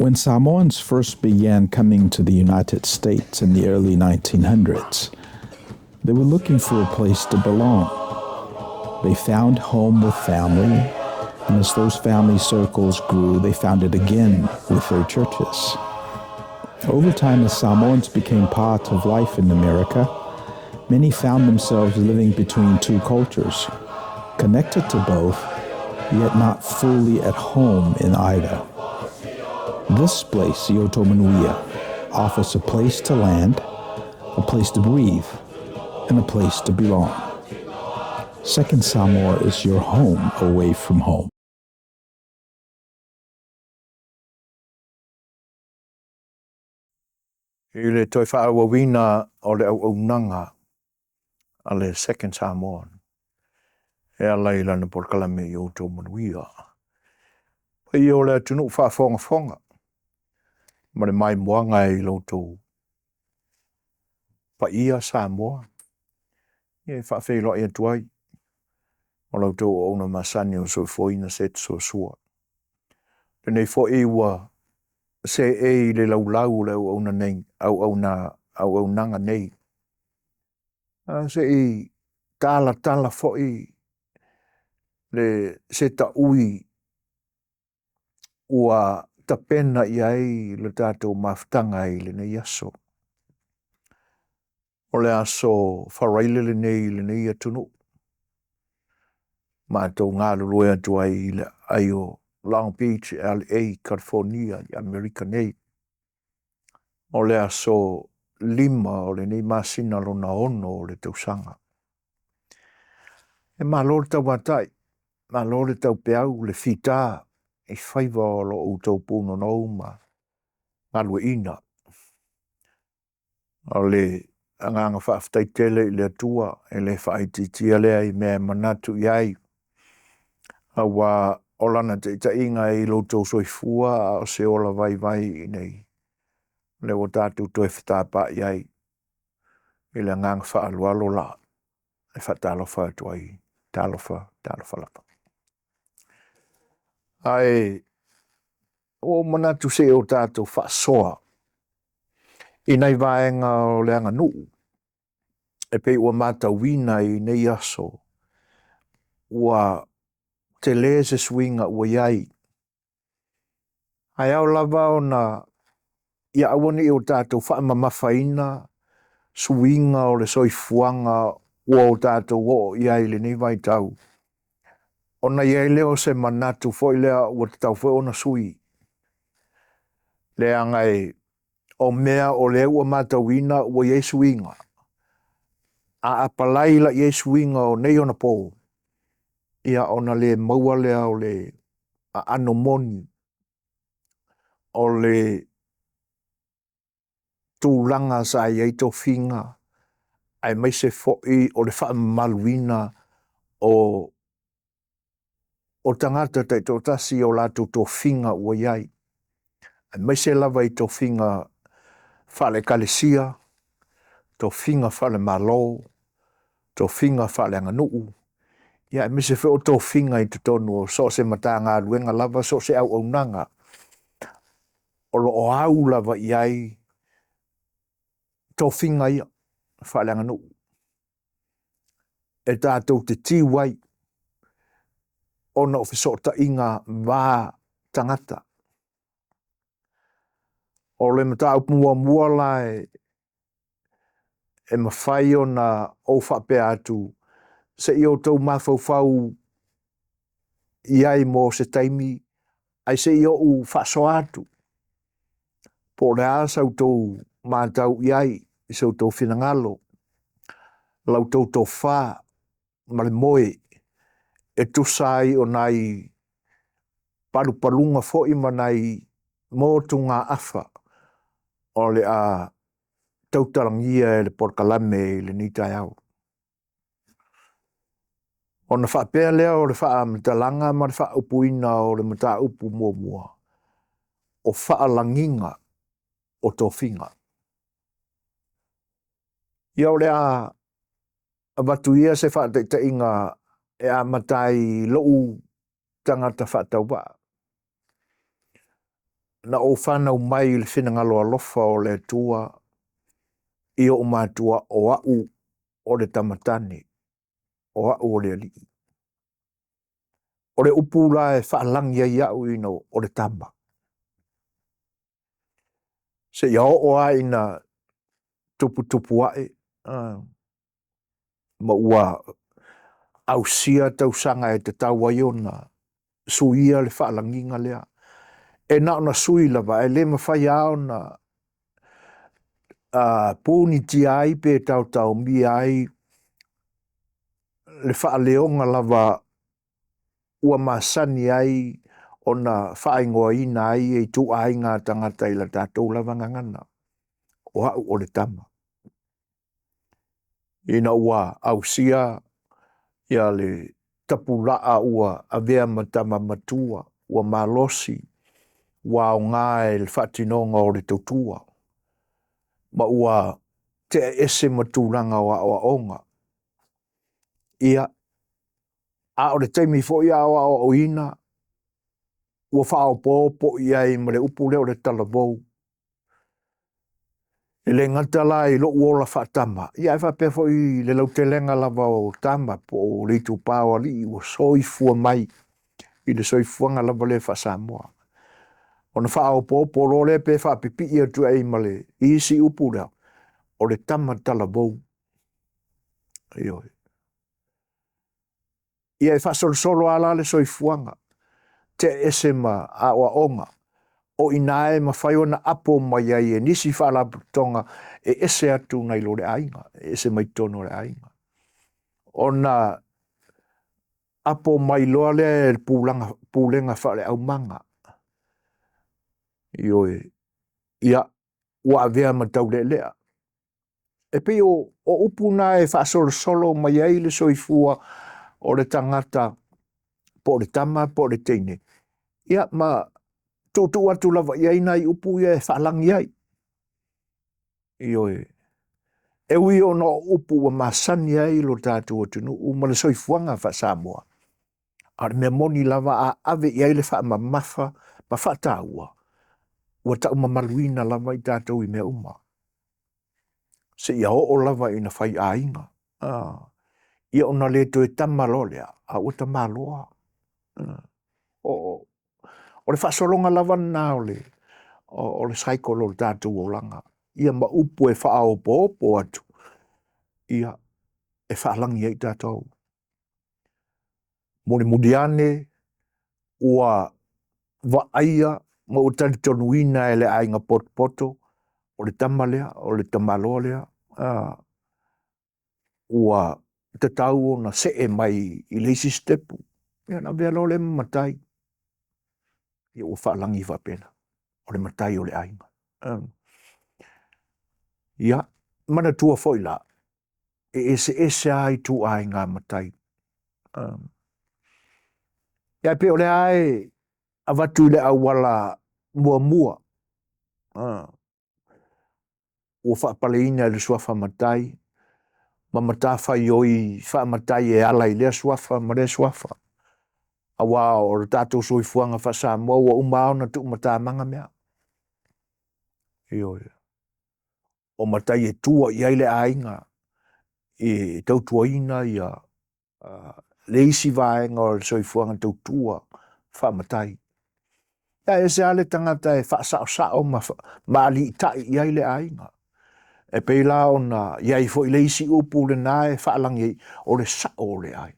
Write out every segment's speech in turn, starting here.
When Samoans first began coming to the United States in the early 1900s, they were looking for a place to belong. They found home with family, and as those family circles grew, they found it again with their churches. Over time, as Samoans became part of life in America, many found themselves living between two cultures, connected to both, yet not fully at home in either. This place, Iotomanuia, offers a place to land, a place to breathe, and a place to belong. Second Samoa is your home away from home. I le toi whāawawina o le au nanga a le Second Samoan. E a leila na porkalame i Iotomanuia. Pai o le tunu whaafonga. Ma le mai moanga i loto. Pa ia Samoa. Ie whaafeilo ia tuai. O loto o ona masani o soifoina set so sua. Tenei fo iwa se e le laulau le au ona nei, au nanga nei. Se i tala fo i le se ta ui ua tapena iai le tātou maftanga i le nei aso. O le aso wharaile le nei atunu. Mātou ngā lulue atu ai le aio Long Beach, LA, California, America nei. O le aso lima o le nei masina lona ono o le tausanga. E malo le tau matai, malo le tau peau, le fita, e whaiva o lo o tau puno nou ma alwe ina. O le anganga whaaftai tele i le atua, e le whaititia lea i mea manatu iai. Awa o lana te inga i loto soifua o se ola vai i nei. Le o tātou toi whatapa iai. I le anganga whaalualo la. E whatalofa atu ai. Talofa lapa. Ai, o manatu se o tātou whaasoa. I nei vaenga o le anga nuu. E pei ua mata wina i nei aso. Ua te le se swinga ua iai. Ai au lava o na ia awani o tātou whaamamafaina swinga o le soifuanga ua o tātou o iai le nei vai tau. Ona iai leo se manatu foi lea ua te tau foi ona sui. Lea ngai o mea o lea ua matawina ua iai swinga. A apalai la iai swinga o nei ona pō. Ia ona le maua lea o le a anomoni. O le tūlanga sa iai tō whinga. Ai mai se foi o le whaamaluina o tangata te tō tasi o lātou tō whinga ua iai. Ai mai se lava i tō whinga whale kalesia, tō whinga whale malo, tō whinga whale anganuu. Ia mai se whi o tō whinga i te tonu o so se mata ngā ruenga lava, so se au nanga. O lo o au lava iai tō whinga ia, whale anganuu. E tātou te tiwai, ona o whisota inga wā tangata. O le mata au mua lai e mawhai o na o whapea atu se i o tau mawhau iai mo se taimi ai se i o u whaso atu. Po le asau tau mātau iai i sau tau whinangalo. Lau tau tau whā male moe e tusai o nai palunga fo ima nai mō tu ngā awha. O le a tautarangia e le porkalame e le nitai au. O na whapea lea o le wha matalanga ma le wha upuina o le mata upu mua. O wha langinga o tō whinga. Ia o le a watuia se wha te inga e a matai lou tangata wha tau wā. na o whanau mai le whinangalo alofa o le tua i o mātua o au o le tamatane, o au o le alii. O le upu la e whaalangi ai au ino o le tama. Se ia o a ina tupu ae, ma ua au sia tau sanga e te tau ai ona suia le whaalanginga lea. E na ona sui lava, e le mawhai ao na pūni ti ai pe tau mi ai le whaaleonga lava ua masani ai ona whaingoa ina ai e tu ai ngā tangata i la tātou lava ngangana. O au o le tama. Ina ua au sia ia le tapulaa ua avea matama matua, ua malosi, ua o ngā e le whatinonga o le tautua. Ma ua te ese matulanga o onga. Ia, a o le taimi fo ia o ina, ua whao pōpo ia i mare upu leo le talavou. E le ngata la i lo uola whaatama. Ia e whapea fo i le lau te lenga lava o tama po o ritu pāwa li i ua soifua mai i le soifuanga lava le whasamoa. Ona whao pōpo lo le pe whapipi ia tu ei male i isi upu leo o le tama talavou. Ioi. Ia e whasolo ala le soifuanga. Te ese ma a oa onga. O inae ma whai ona apo mai ai e nisi whala tonga e ese atu nei lo le ainga. E ese mai tono le ainga. Ona apo mai loa le pūlenga whale au manga. Ioi. Ia ua avea ma tau le lea. E pe o upuna e whasolo mai ai le soifua o le tangata po le tama po le teine. Ia ma tu atu lava iai nai upu ia e whaalangi ai. Ioi. E ui o no upu wa masani ai lo tātua tunu u ma le soifuanga wha Samoa. Ar me moni lava a ave iai le wha ma mafa ma wha tāua. Ua tau ma maluina lava i tātou i mea uma. Se ia o lava ina whai a inga. Ia ona le to e tamalolea a uta maloa. O le whasolonga lava nā o le saikolo le tātou o langa. Ia ma upu e whaao pōpo atu. Ia e whaalangi ai tātou. Mone mudiane ua wa aia ma o tani tonuina e le ainga poto o le tamalea, o le tamaloa lea. Ua te tau o na se e mai i leisi stepu. Ia na vea lo le matai. Ia ua whaalangi whapena. O le matai o le ainga. Ia, mana tua foi la. E ese ai tu ai ngā matai. Ia pe o le ai avatu le awala mua. Ua whaapaleina le suafa matai. Ma mata whai oi wha matai e ala i lea suafa ma lea suafa. Awa o le tātou soifuanga wha Samoa ua umao na tu mata manga mea. Ioi. O matai e tua i aile ainga. E tautuaina ia le isi vaenga o le soifuanga tautua wha matai. Ia e se ale tangata e wha sao ma ali tai i aile ainga. E peila o na iai fo i le isi upu le nae whaalangi o le sao o le ai.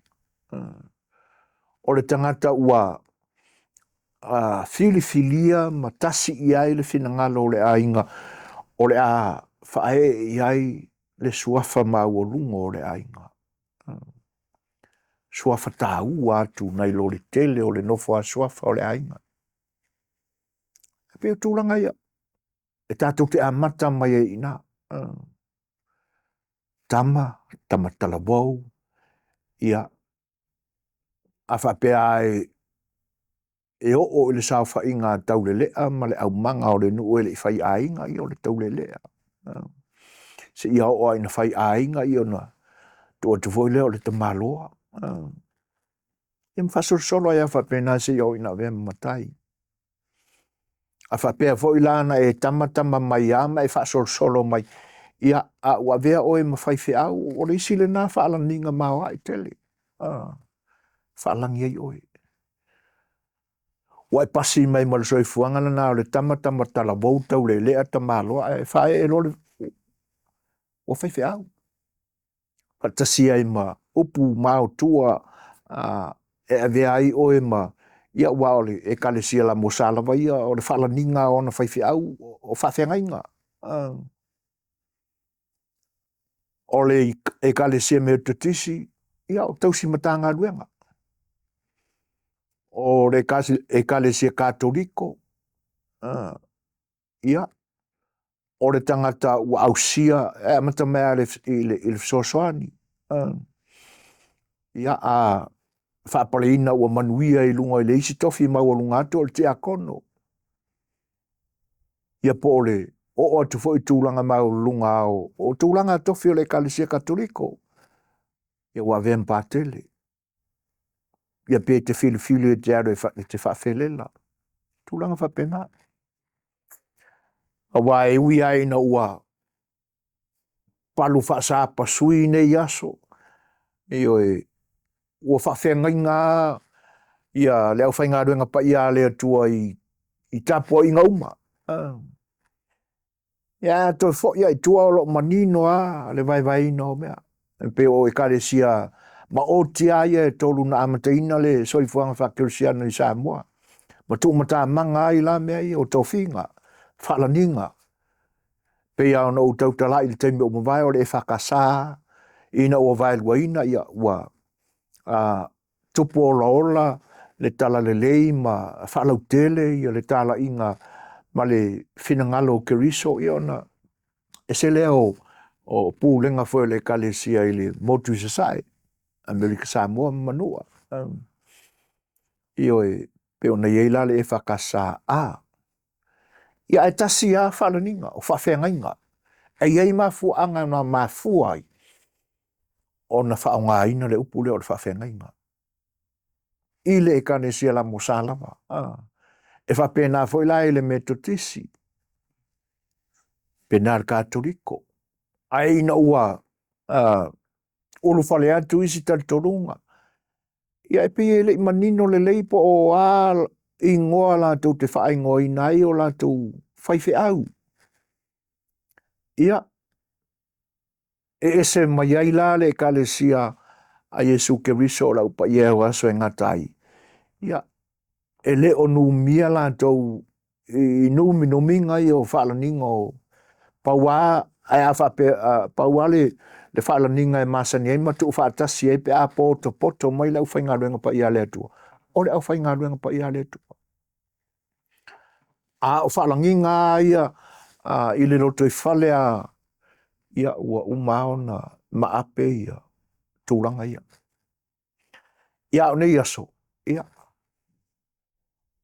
O le tangata ua filifilia ma tasi i ai le finangalo o le ainga o le a whae i ai le suafa mau o lungo o le ainga. Suafa tā ua atu nei lo le tele o le nofo a suafa o le ainga. E peo tūlanga ia. E tātou te amata mai e ina. Tama talavou. Ia. A whapea e o le sao whainga tau le lea ma le au manga o le nuu e le whai ainga i o le tau le lea. Se ia o aina whai ainga i o na tua tu foi leo le tamaloa. Ia mwhasol solo ia whapena se i o ina vea matai. A whapea fo ilana e tamatama mai ama e wha solo mai. Ia a ua vea oe ma whaiwhi au, o reisi le nā whaalaninga maua i tele. Whaalangi ai oe. Wai pasi mai ma le soifuanga na nā o le tamatama tala wautau le lea ta māloa e whae e lore o whaiwhi au. Patasi ai ma upu mao tua e avea ai oe ma ia ua ole e kalesia la mosalawa ia o le whaalaninga o na whaiwhi au o whawhengainga. O le e kalesia me tutisi ia o tausi matanga luenga. O le e kalesia katoliko ia o le tangata ua ausia e amata mea i le sosoani. Ia a whaapaleina ua manuia i lunga i le isi tofi mau o lunga atu o le te akono. Ia po ole o atu fo i tūlanga mau lunga o tūlanga tofi o le kalesia katoliko. Ia ua vea mpatele. Ia pe te fili e te aro e te whawhelela. Tūlanga whapena. A wā e ui aina ua palu whaasapa sui nei aso. E oe ua whawhengainga ia leo whainga ruenga pa ia lea tua i tapo i ngauma. Ia toi fo ia i tua o lo manino le vai ino mea. Pe o e kalesia ma o tia ia e tolu na amataina le soifuanga whakelsiana i Samoa. Ma tu mata manga i la mea i o tofinga. Whaalaninga. Pe au na utau tala i le teimi o mawai o le e whakasa. Ina ua vai luaina ia ua tupu ola ola le tala le lei ma whaalau tele ia le tala inga ma le finangalo o Keriso ia ona e se leo o pūlenga fo le kalesia i le motu sasai Amerika Samoa manua. Io e pe ona iei le e whakasa ia e tasi a whaalaninga o whawhengainga. E iei mafuanga na mafuai o na whaonga ina le upule o le whawhengainga. I le e kalesia la mosalawa. E whapena fo ila i le metotisi. Penar katoliko. Ai na ua ulu whale atu isi taritorunga. Ia e pia le manino le leipo o i ngoa la tau te whaai ngoi nai o la tau whaiwhi au. Ia e ese mai ai la le kalesia a Yesu Keriso la upa ia o aso e ngatai. Ia e le o numia la tau i numi nominga i o whaalaninga o paua ai a whape paua le whaalaninga e masani ai matu whaatasi ai pe a poto mai lau whainga ruenga pa ia le atua. O le au whainga ruenga pa ia le atua. A o whaalanginga ia i le roto i whale ia ua umao na maape ia tūranga ia. Ia o nei aso. Ia.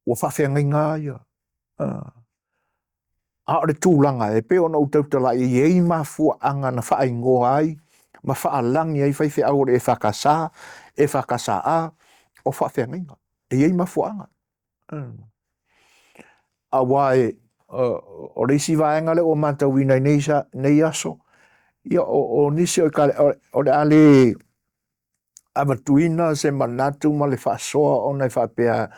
Ua whawhengainga ia. A o le tūlanga e pe ona utautala i ei mafua anga na whaingoa ai ma whaalangi ai whaiwhi au re e whakasa o whawhengainga. E ei mafua anga. A wae o reisi vaenga le o matawina nei aso. Ia o nisi o le ale avatuina se manatu ma le whaasoa o nei whapea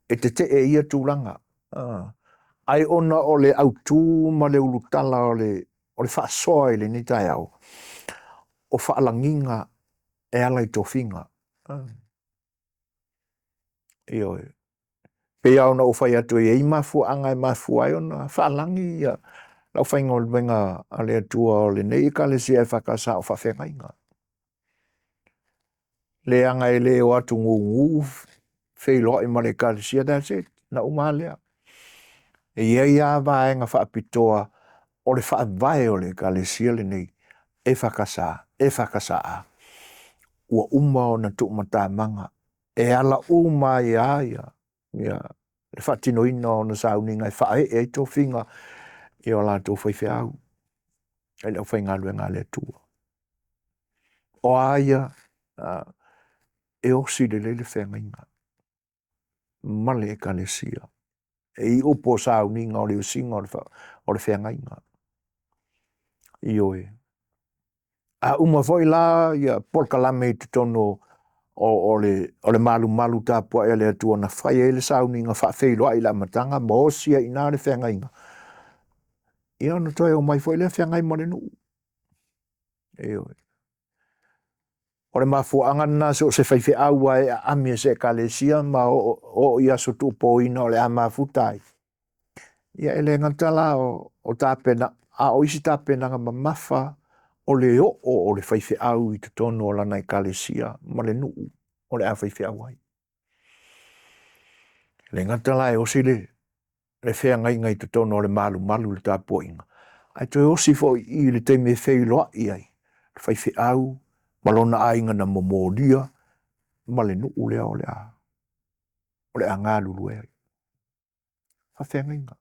e te e ia tūlanga. Ai ona o le autu ma le ulutala o le whaasoa i le nitai au. O whaalanginga e ala i tofinga. Io e. Pe au na o whai atu e ei mafu anga e mafu ai ona whaalangi ia. Lau whainga o le wenga a le atua o le nei ka le si e whakasa o whawhengainga. Le anga e le o atu ngu wheilo i male ka le si a that's it. Na umalea. E iei a vaenga whaapitoa o le whaavae o le ka le si le nei. E whakasa a. Ua uma o na tuumata manga. E ala uma ia. Ia. Le whaatino ina o na sauninga e whae e to whinga. I o la tō whaiwhi au. E leo whainga luenga le tua. O aia, e osi le leile whengainga. Male e kalesia. e I upo sao ninga o le usinga o le whengainga. Io e. A uma foi la ia polkalame I te tono o le malu tāpua e le atua na whai e le sao ninga whawhelo ai la matanga mo sia I nā le whengainga. Ia na toi o mai foi le whengai mo le nuu. Io e. O le mafuanga na so se whaiwhi aua e amia se kalesia ma o ia so tupo ina o le ama futai. Ia ele ngatala o tāpena, a o isi tāpena nga mamafa o le o le whaiwhi au I te tono o lana I kalesia ma le nuu o le a whaiwhi au ai. Le ngatala e osile le whea ngai te tono o le malu le tāpua inga. Ai toi osi fo I le te me whei loa I ai. Le whaiwhi au, malona ainga na momolia, ma le nuu lea o le a. O le a ngā lulu e ai. Whawhea ngai.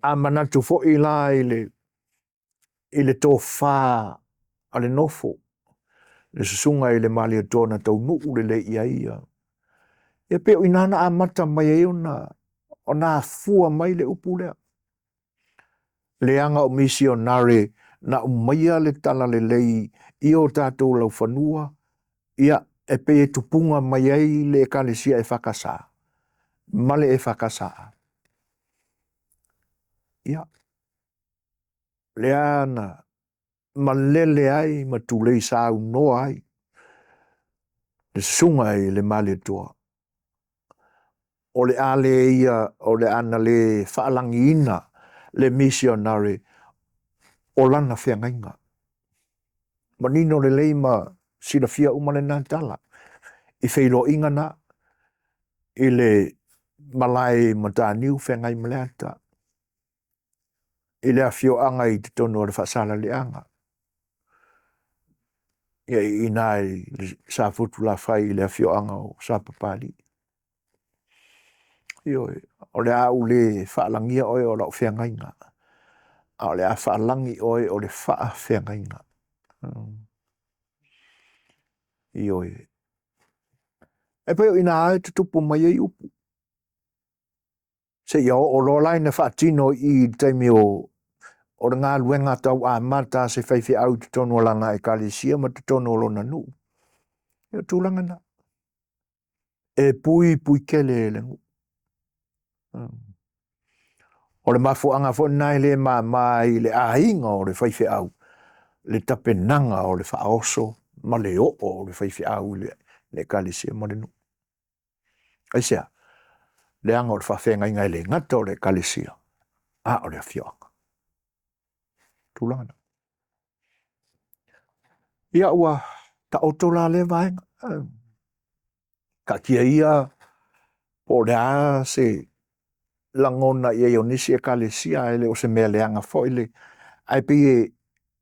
A manatu fo I la I le tō whā a le nofo. Le susunga I le mali a tōna tau nuu le ia ia. Ia peo inana a mata mai e o nā fua mai le upu lea. Le anga o misionare na umaia le tala le lei I o tātou lau whanua. Ia e pe e tupunga mai ai le kalesia e whakasa. Male e whakasa. Ia. Le ana malele ai ma tulei sa no ai. Le sunga ai le mali toa. O le ale ia o le ana le whaalangi ina le missionare o lana whengainga. Manino le leima sila fia umale nā tala. I whailo inga na I le malai mataniu whengai maleata. I le awhio anga I te tono o le whaasala le anga. Ia I nai sa futu la whai I le awhio anga o sa papali. Io o le au le whaalangia oe o lau whengainga. O le a whaalangi oe o le whaa whengainga. Io e. E peo ina ai te tupu mai e upu. Se ia o lolai na whaatino I teimi o le ngā luenga tau a mata se whaiwhi au te tono langa e kalesia ma te tono lona nu. Ia tūlanga na. E pui kele e lengu. O le mafuanga fo nai le mai le ainga o le whaiwhi au. Le tapenanga o le whaoso ma le o le whaiwhi au le kalesia ma le nu. Aisea. Le anga o le whawhenga inga le ngata o le kalesia. A o le awhioanga. Tūlanga na. Ia ua ta otola le vaenga. Ka kia ia po le a se langona ia o nisi e kalesia ele o se mea le anga foile. Ai pi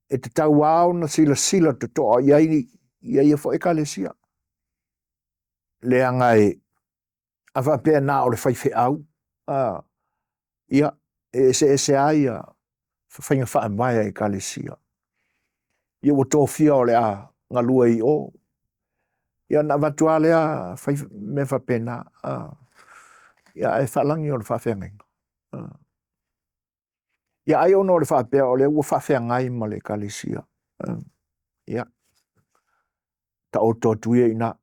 e te tau au na sila te toa ia fo e kalesia. Le anga e a whapea nā o le whaiwhi au. Ia se ai a whainga wha mai e kalesia. Ia o tōwhia o le a ngalua I o. Ia na watua lea me whapena. Ia e whalangi o le whawhenga. Ia ai ono le whapea o le ua whawhengai ma le kalesia. Ia. Ta o tō tuia ina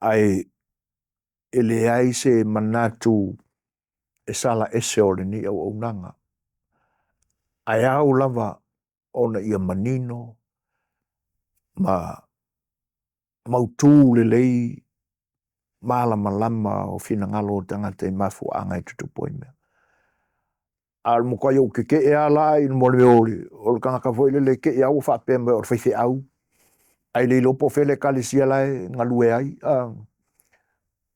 ai ele ai se manatu e sala ese o le ni au nanga. Ai au lava ona ia manino ma mautu le lei malama o fina ngalo tangata I mafu anga I tutupo ime. Al muka yo ke e ala I mo le o le kanga ka foi le ke au fa pe mo o fe au. Ai le lopo fele kalesia lai ngalue ai.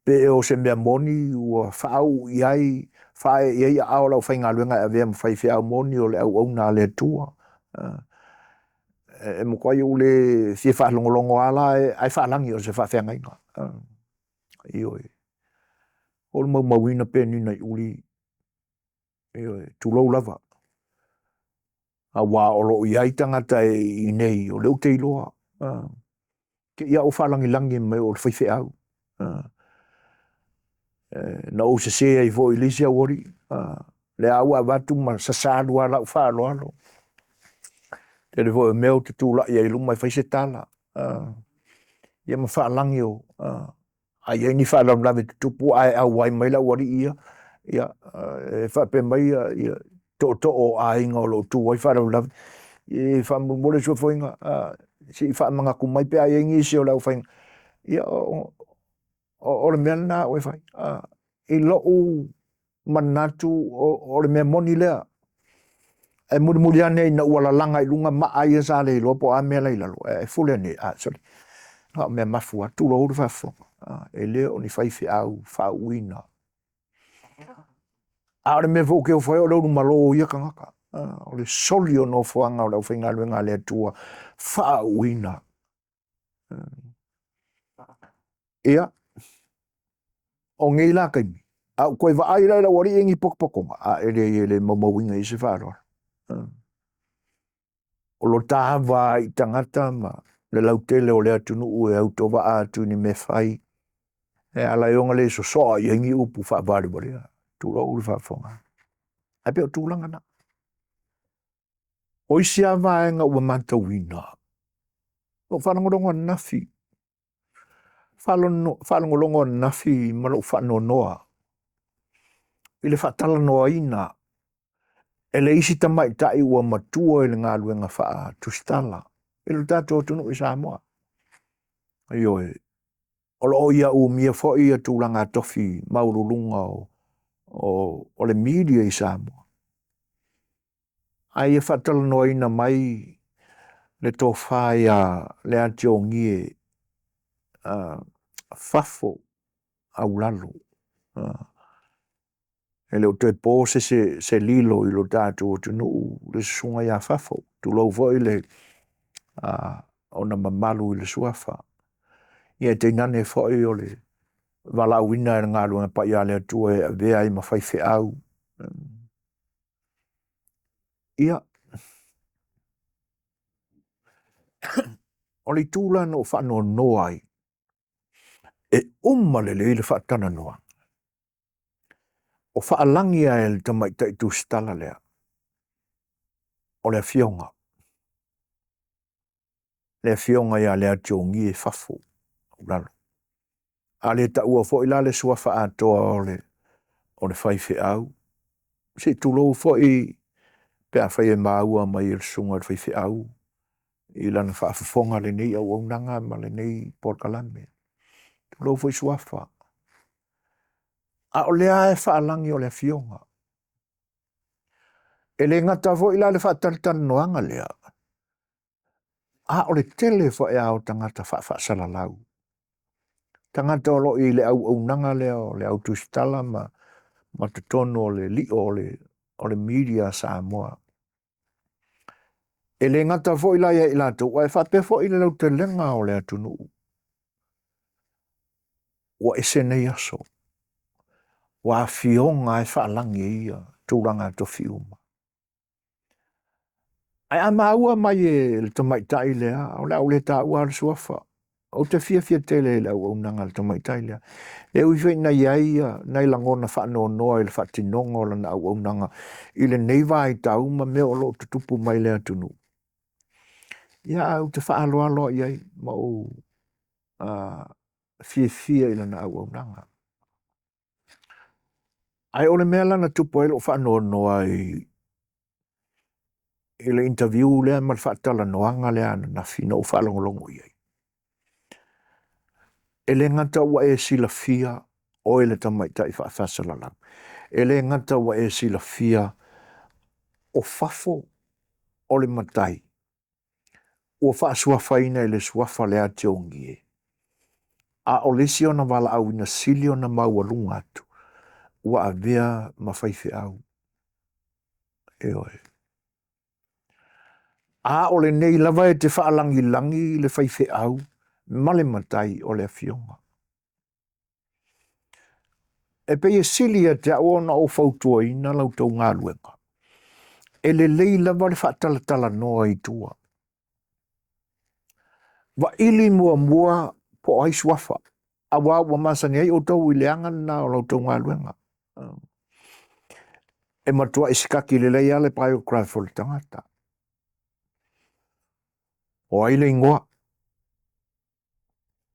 Pe o se mea moni ua whaau I ai whae I ai au lau whainga luenga e vea mwhai au moni o le au na le tua. E mo koi ule fie whaalongolongo ala ai whaalangi o se whawhenga inga. Io e. O le mawina pe nina I uli. Io e. Tulou lava. A wā olo I ai tangata I nei o leu te iloa. Ke ia o whaalangi langi mai o le whaiwhi au. na o se ai fo ilisi a wori le aua watu ma sasalua lau whaaloalo te le fo meo te tūla ia ilu mai whaise tala ia ma whaalangi o a ia ni whaalam lawe te tupu ai au wai mai la wari ia whape mai ia to o ainga o lo tu wai whaalam lawe i whaamumore sua whainga si whaamanga kumai pe ai ingi si o lau whainga ia o le mea na oe whai i lo u manatu o le mea moni lea e muri ane ina ua langa i lunga maa ia sa le lo po a mea lai lalo e fule ane sorry mea mafua tu lo uru fafo e leo ni whaifi au whauina a le mea fōke o whai o leo malo o ia kangaka o le soli o no whaanga o leo whainga luenga lea tua whauina ia o ngei la kaimi koe wa ai lai la wari ingi pokpokonga ele mamawinga i se whaaro o lo tahawa i tangata ma le lautele o lea tunu ue au towa atu ni me whai e ala ionga le so soa i ingi upu whaabari wari tūra uri whaafonga ai peo tūlanga na o isi a vaenga ua manta wina o whanangorongo nafi whanangorongo nafi malo whanonoa i le whaatala noa ina e le isi tamai tai ua matua i le ngā luenga wha tustala i le tātou tunu i Samoa aioe o lo ia u mia fo ia tūlanga tofi maurulunga o le media i Samoa ai e whaatala noa ina mai le tō whaia le atio ngie fafo au lalo e leo te pōse se lilo i lo tātou tunu le sunga ia fafo tu lau fo i le o na mamalu i le suafa ia te nane fo i o le wala wina e ngā luenga pa ia le atua e vea i mawhaife au ia o le tūla no whano noai e le le whaatana noa o whaalangi a el tamai tai tu stala lea o le fionga ia lea tiongi e fafo lalo a le ta ua fo ila le sua wha atoa o le whaife au si tulou fo i pea whai e maua mai il sunga le whaife au i lana whaafafonga le nei au nanga ma le nei porkalame tulou fo i suafa a o lea e whaalangi o le fionga e le ngata fo ila le whaataritan noanga lea a o le tele fo e au tangata whaasala lau tangata o lo i le au nanga lea o le au tustala ma te tono o le li o le media Samoa e le ngata fo ila ia ila tu wa whape fo ila lau te lenga o le atunu wa ese nei aso wa fionga e whaalangi ia tūranga to fiuma ai ama ua mai e le tamai tai lea o le ta ua le suafa o te fia tele le au nanga le tamai tai lea e ui whai na iaia nei langona whaano noa i le whaatinonga o lana au nanga i le neiva i tau ma mea o lo tutupu mai lea tunu ia au te whaaloalo iai ma o fia i lana au nanga ai o le mea lana tupu e lo whaano noa i le interview lea ma le whaatala noanga lea na fina o whaalongolongo iai e le ngata ua e sila fia o ele tamai tai whaafasala lang e le ngata ua e sila fia o fafo o le matai ua whaasuafaina i le suafa lea te ongie a o lesi o na wala au ina sili o na maua lunga atu ua avea mawhaife au e oe a o le nei lava e te whaalangi langi le whaife au male matai o le fionga e pe e sili a te aona o fautua ina lau tau ngā luenga e le lei lava le whaatalatala noa i tua wa ili mua po ai suafa awa wa masani ai o tau i leanga na o lau tau ngā luenga. E matua isikaki le lei ale biography o le tangata. O ai le ingoa.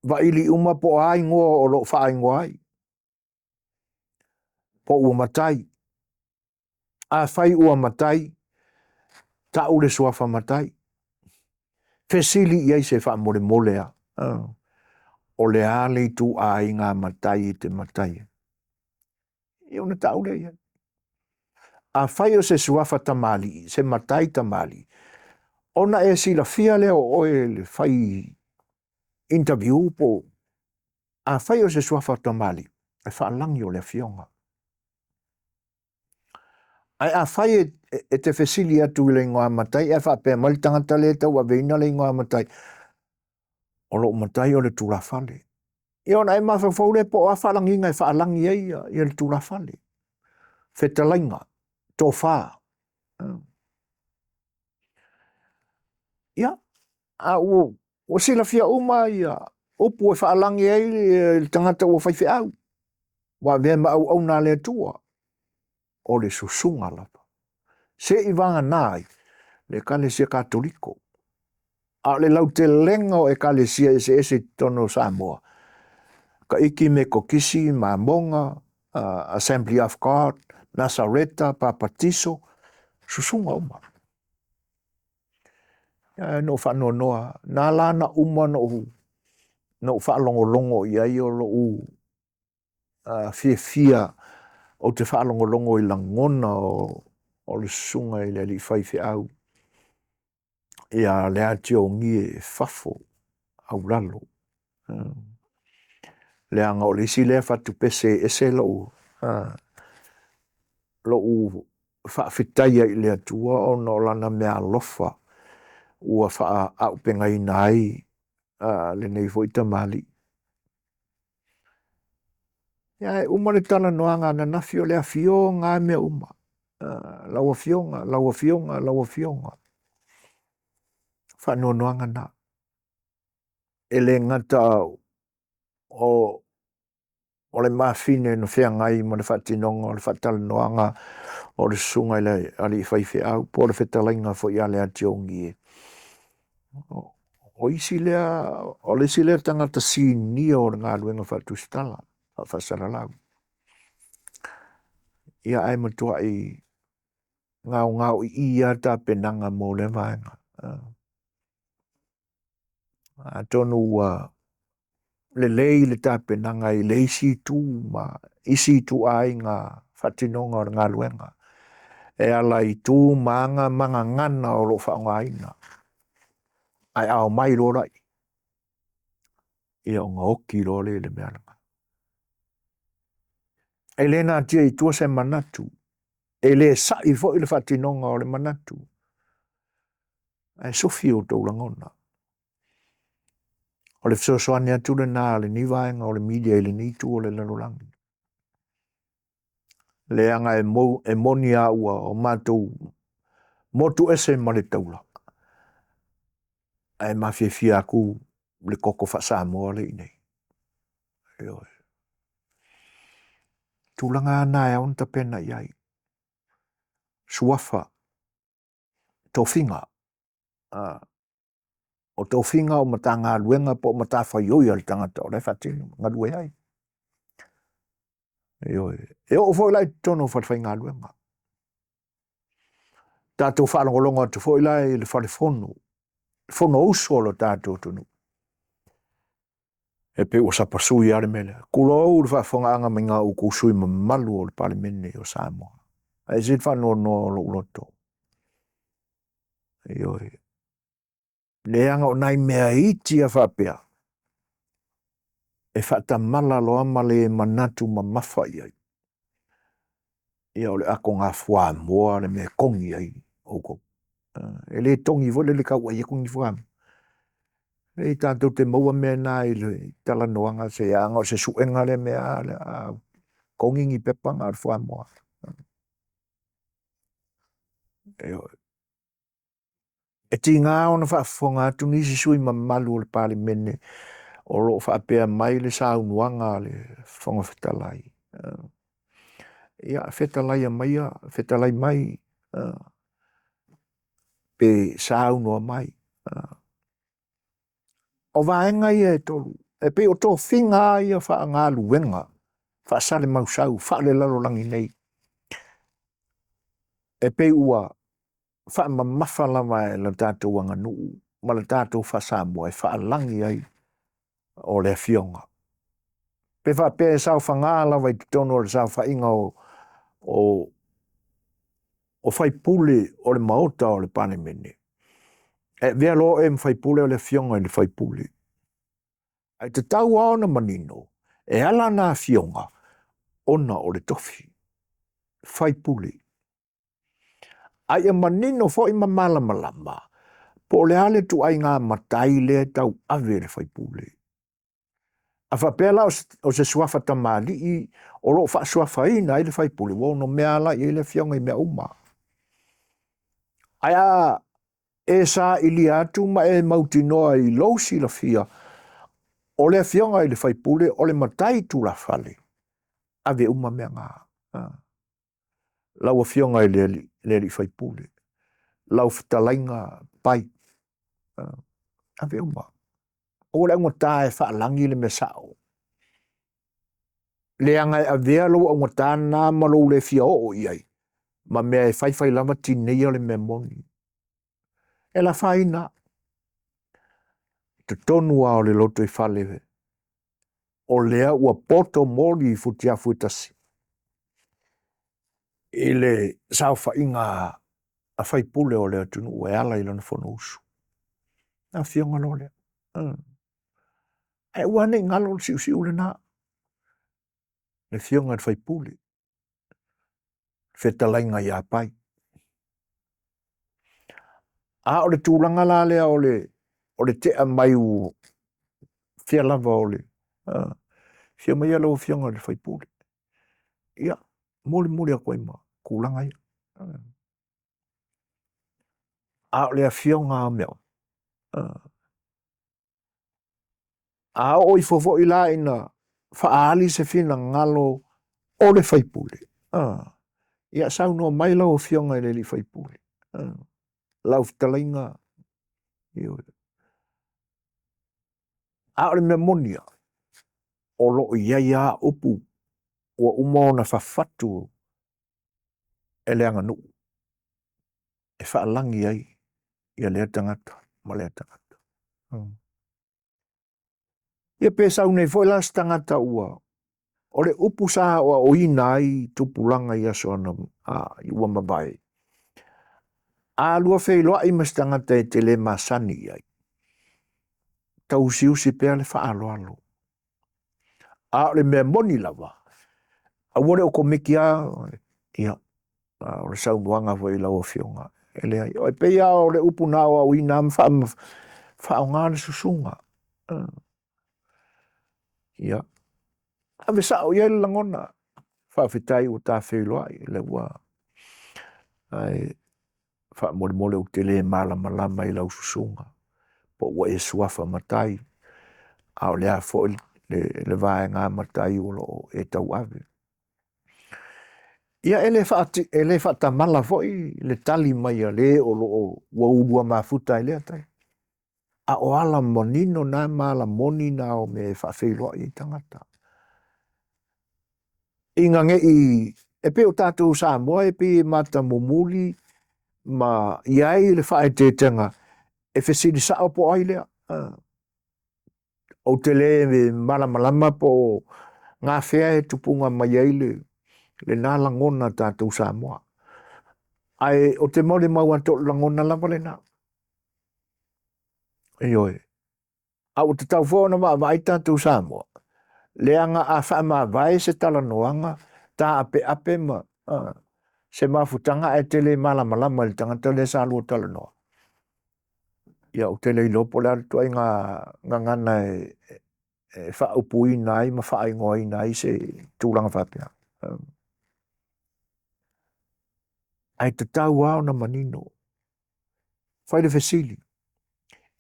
Va ili uma po a ingoa o lo wha ingoa ai. Po ua matai. A whai ua matai. Ta ule suafa matai. Fesili iai se wha mole molea. O le ale tu a inga matai te matai. Iau na ta ule iai. A whai o se suafa tamali, se matai tamali. Ona e si la fia leo o e le whai interview po. A whai o se suafa tamali. E wha langi o le fionga. Ai a whai e te fesili atu le ingoa matai. E wha pe mali tangata le tau a veina le ingoa matai. O lo matai o le tula whale. I ona e mawhawhau le po a whalangi ngai whaalangi ei i le tula whale. Whetalainga. Tō wha. Ia. A o sila fia uma ia. Opu e whaalangi ei le tangata o whaiwhi au. Wa vea ma au nā le tua. O le susunga lapa. Se i vanga nai. Le kalesia katoliko. A le lau te lenga o e kalesia ese tono Samoa. Ka iki me kokisi, Mamonga, Assembly of God, Nasareta, Papatiso, susunga uma. No whanau noa. Nā lana uma no whaalongolongo i ai o lo fia o te whaalongolongo i langona o le susunga i le li whaiwhi au. Ia le ati o ngie fafo au lalo. Le anga o le isi lea whatu pese ese lo whaafitaia i le atua o no lana mea lofa ua wha au penga i nai le nei fo i tamali. Ia e uma le tala noanga na nafi o le afio ngā mea uma. Laua fionga. Whanau noanga na. E le ngata o le mawhine no whea ngai mo le whatinonga o le whatala noanga o le sunga i le ali whaiwhi au po le whetalainga fo i ale ati o ngie. O isi lea tangata sini o ngā luenga whatustala, whasaralau. Ia ai matua i ngau i ia ta penanga mo le vaenga. Tonu le lei le ta penanga i le isi tu ai ngā whatinonga o ngā luenga. E ala i tu manga ngana o lo whaongaina. Ai au mai lo rai. Ia o ngā oki lo le mealanga. E le nā tia i tua se manatu. E le sa i fo i le whatinonga o le manatu. Ai sofi o tau langona. O le fisosoane atu le nā le nivaenga o le media i le nitu o le lalolangi. Le anga e moni aua o mātou motu ese ma le taula. Ai mawhiawhia aku le koko whasamoa le inei. Tūlanga ana e on ta pena iai. Suafa. Tōwhinga. O tōwhinga o mata ngā luenga po mata whaioi al tangata o le whatinu. Ngā lue ai. E o fo lai tono whai ngā luenga. Tātou whaalongolonga tu fo lai le whale whono. Whono usolo tātou tunu. E pe o sapasui are mele. Kula au le whaafonganga me ngā ukusui malu o le palimene o Samoa. E zit whanau no lo uloto. Le anga o nai mea iti a whapea. E whaatamala lo amale manatu ma mawha iai. Ia o le ako ngā whua moa le mea kongi ai. E le tongi vole le kaua ia kongi whua. E tātou te maua mea nā i le tala noanga se anga o se suenga le mea kongi ngi pepanga ar whua moa. E ti ngā ona whaafonga atu nisi sui ma malu o le pāle mene o lo whaapea mai le saunuanga le whonga whetalai. Ia whetalai a mai a, whetalai mai pe saunua mai. O vaenga ia e tolu. E pe o tō whinga ia wha ngā luenga. Wha sale mausau, wha le lalo langi nei. E pe ua wha mamafa lama e la tātou anga nuu. Ma la tātou wha Samoa e wha langi ai o le fionga. Pe wha pe e sau wha ngā lawa i tono o le sau wha inga o whai pule o le maota o le panemene. E vea lo e mwhai pule o le fionga i le whai pule. Ai te tau ao na manino, e ala nā fionga, ona o le tofi. Whai pule. Ai e manino fo i mamala malama, po le ale tu ai ngā matai le tau ave le whai pule. A whapela o se suafa tamali i, o lo wha suafa ina i le whai pule, wo no mea ala i le fionga i mea uma. Ai a e sa ili atu ma e mautinoa i lousi la fia, o le fionga i le whai pule, o le matai tu la fale. Ave uma mea ngā. Lau a fionga i le li whai pule. Lau whitalainga pai. Ave uma. O le ngota e whaalangi le me sao. Le anga e avea lo o ngota nā malo le fia o iai. Ma mea e whai lama tinei o le me moni. E la whaina. Te tonu a o le loto i whalewe. O lea ua poto mori i futia fuitasi. I le sao whainga a whai pule o lea tunu ua ala i lana whono usu. Na fionga lo lea. E ua ne ngalo si ule na. Le fionga whai pule. Whetalainga i a pai. A o le tūlanga la lea o le tea mai u fia lava o le. Fia mai ala o fionga le whai pule. Ia, mole a koe ma. Kūlanga ia. A o le a fionga a meo. A o i fofo i la ina whaali se fina ngalo o le whai pule. Ia sau no mai lau o fionga i le li whai pule. Lau whitalainga. A o le mea monia. O lo ia ia upu. Ua umona whawhatu e le anga nuu. E whaalangi ai. Ia lea tangata. Ma lea tangata. Ia pe sau nei foi las tangata ua. O le upu sa o ina ai tupulanga ia soana i ua mabai. A lua fei loa i mas tangata e te le masani ai. Tau siusi pea le whaalo alo. A le mea moni lava. A wale o komiki a ia. O le sau nuanga foi lau o fionga. Ele ai. O e peia o le upu na o ina whao ngā le susunga. Ia. Ave sao ia le langona. Whawhitai o tā whailoa i le ua. Ai. Whaamole o te le malama i lau susunga. Po ua e suafa matai. A o lea fo le vae ngā matai o lo e tau ave. Ia ele whaatamala fo i le tali mai a le o lo ua urua mafuta i lea tai. A o ala monino na mala moni na o me whaafeiloa i tangata. Inga nge i e pe o tātou Samoa e pe mata mumuli ma iai le whae te tanga e whesiri sao po ai lea. O te le me malama po ngā whea e tupunga mai ai le nā langona tātou Samoa. Ai o te mole mau ato langona lava le nā. Ioi. A o te tau whona maa vai tātou Samoa. Leanga a whaama vai se tala noanga tā ape ma se mafutanga e te le malama le tangata le sa lua tala noa. Ia o te le ilopo le atu ai ngā ngana e whaupu i nai ma whaingoa i nai se tūranga whapea. Ai te tau au na manino. Whaile whesili.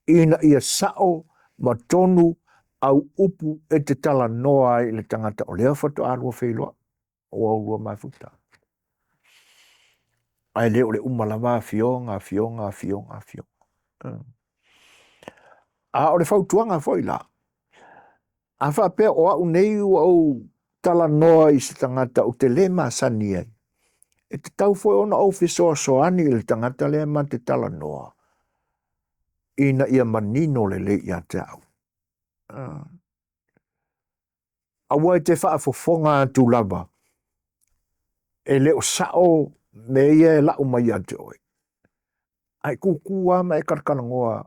Ina ia sao ma tonu au upu e te tala noa i le tangata o lea whatu alua wheloa o aurua mai futa. Ai leo le umalawa fionga. A o le whautuanga foi la. A whapea o au nei au tala noa i se tangata o te lema sani ai. E te tau foi ona au fisoa soani i le tangata lea ma te tala noa. Ina ia manino le le ia te au. Awa e te whaafofonga tu lava. E leo sao me ia e lau mai ate oi. Ai kukua ma e karkana ngoa.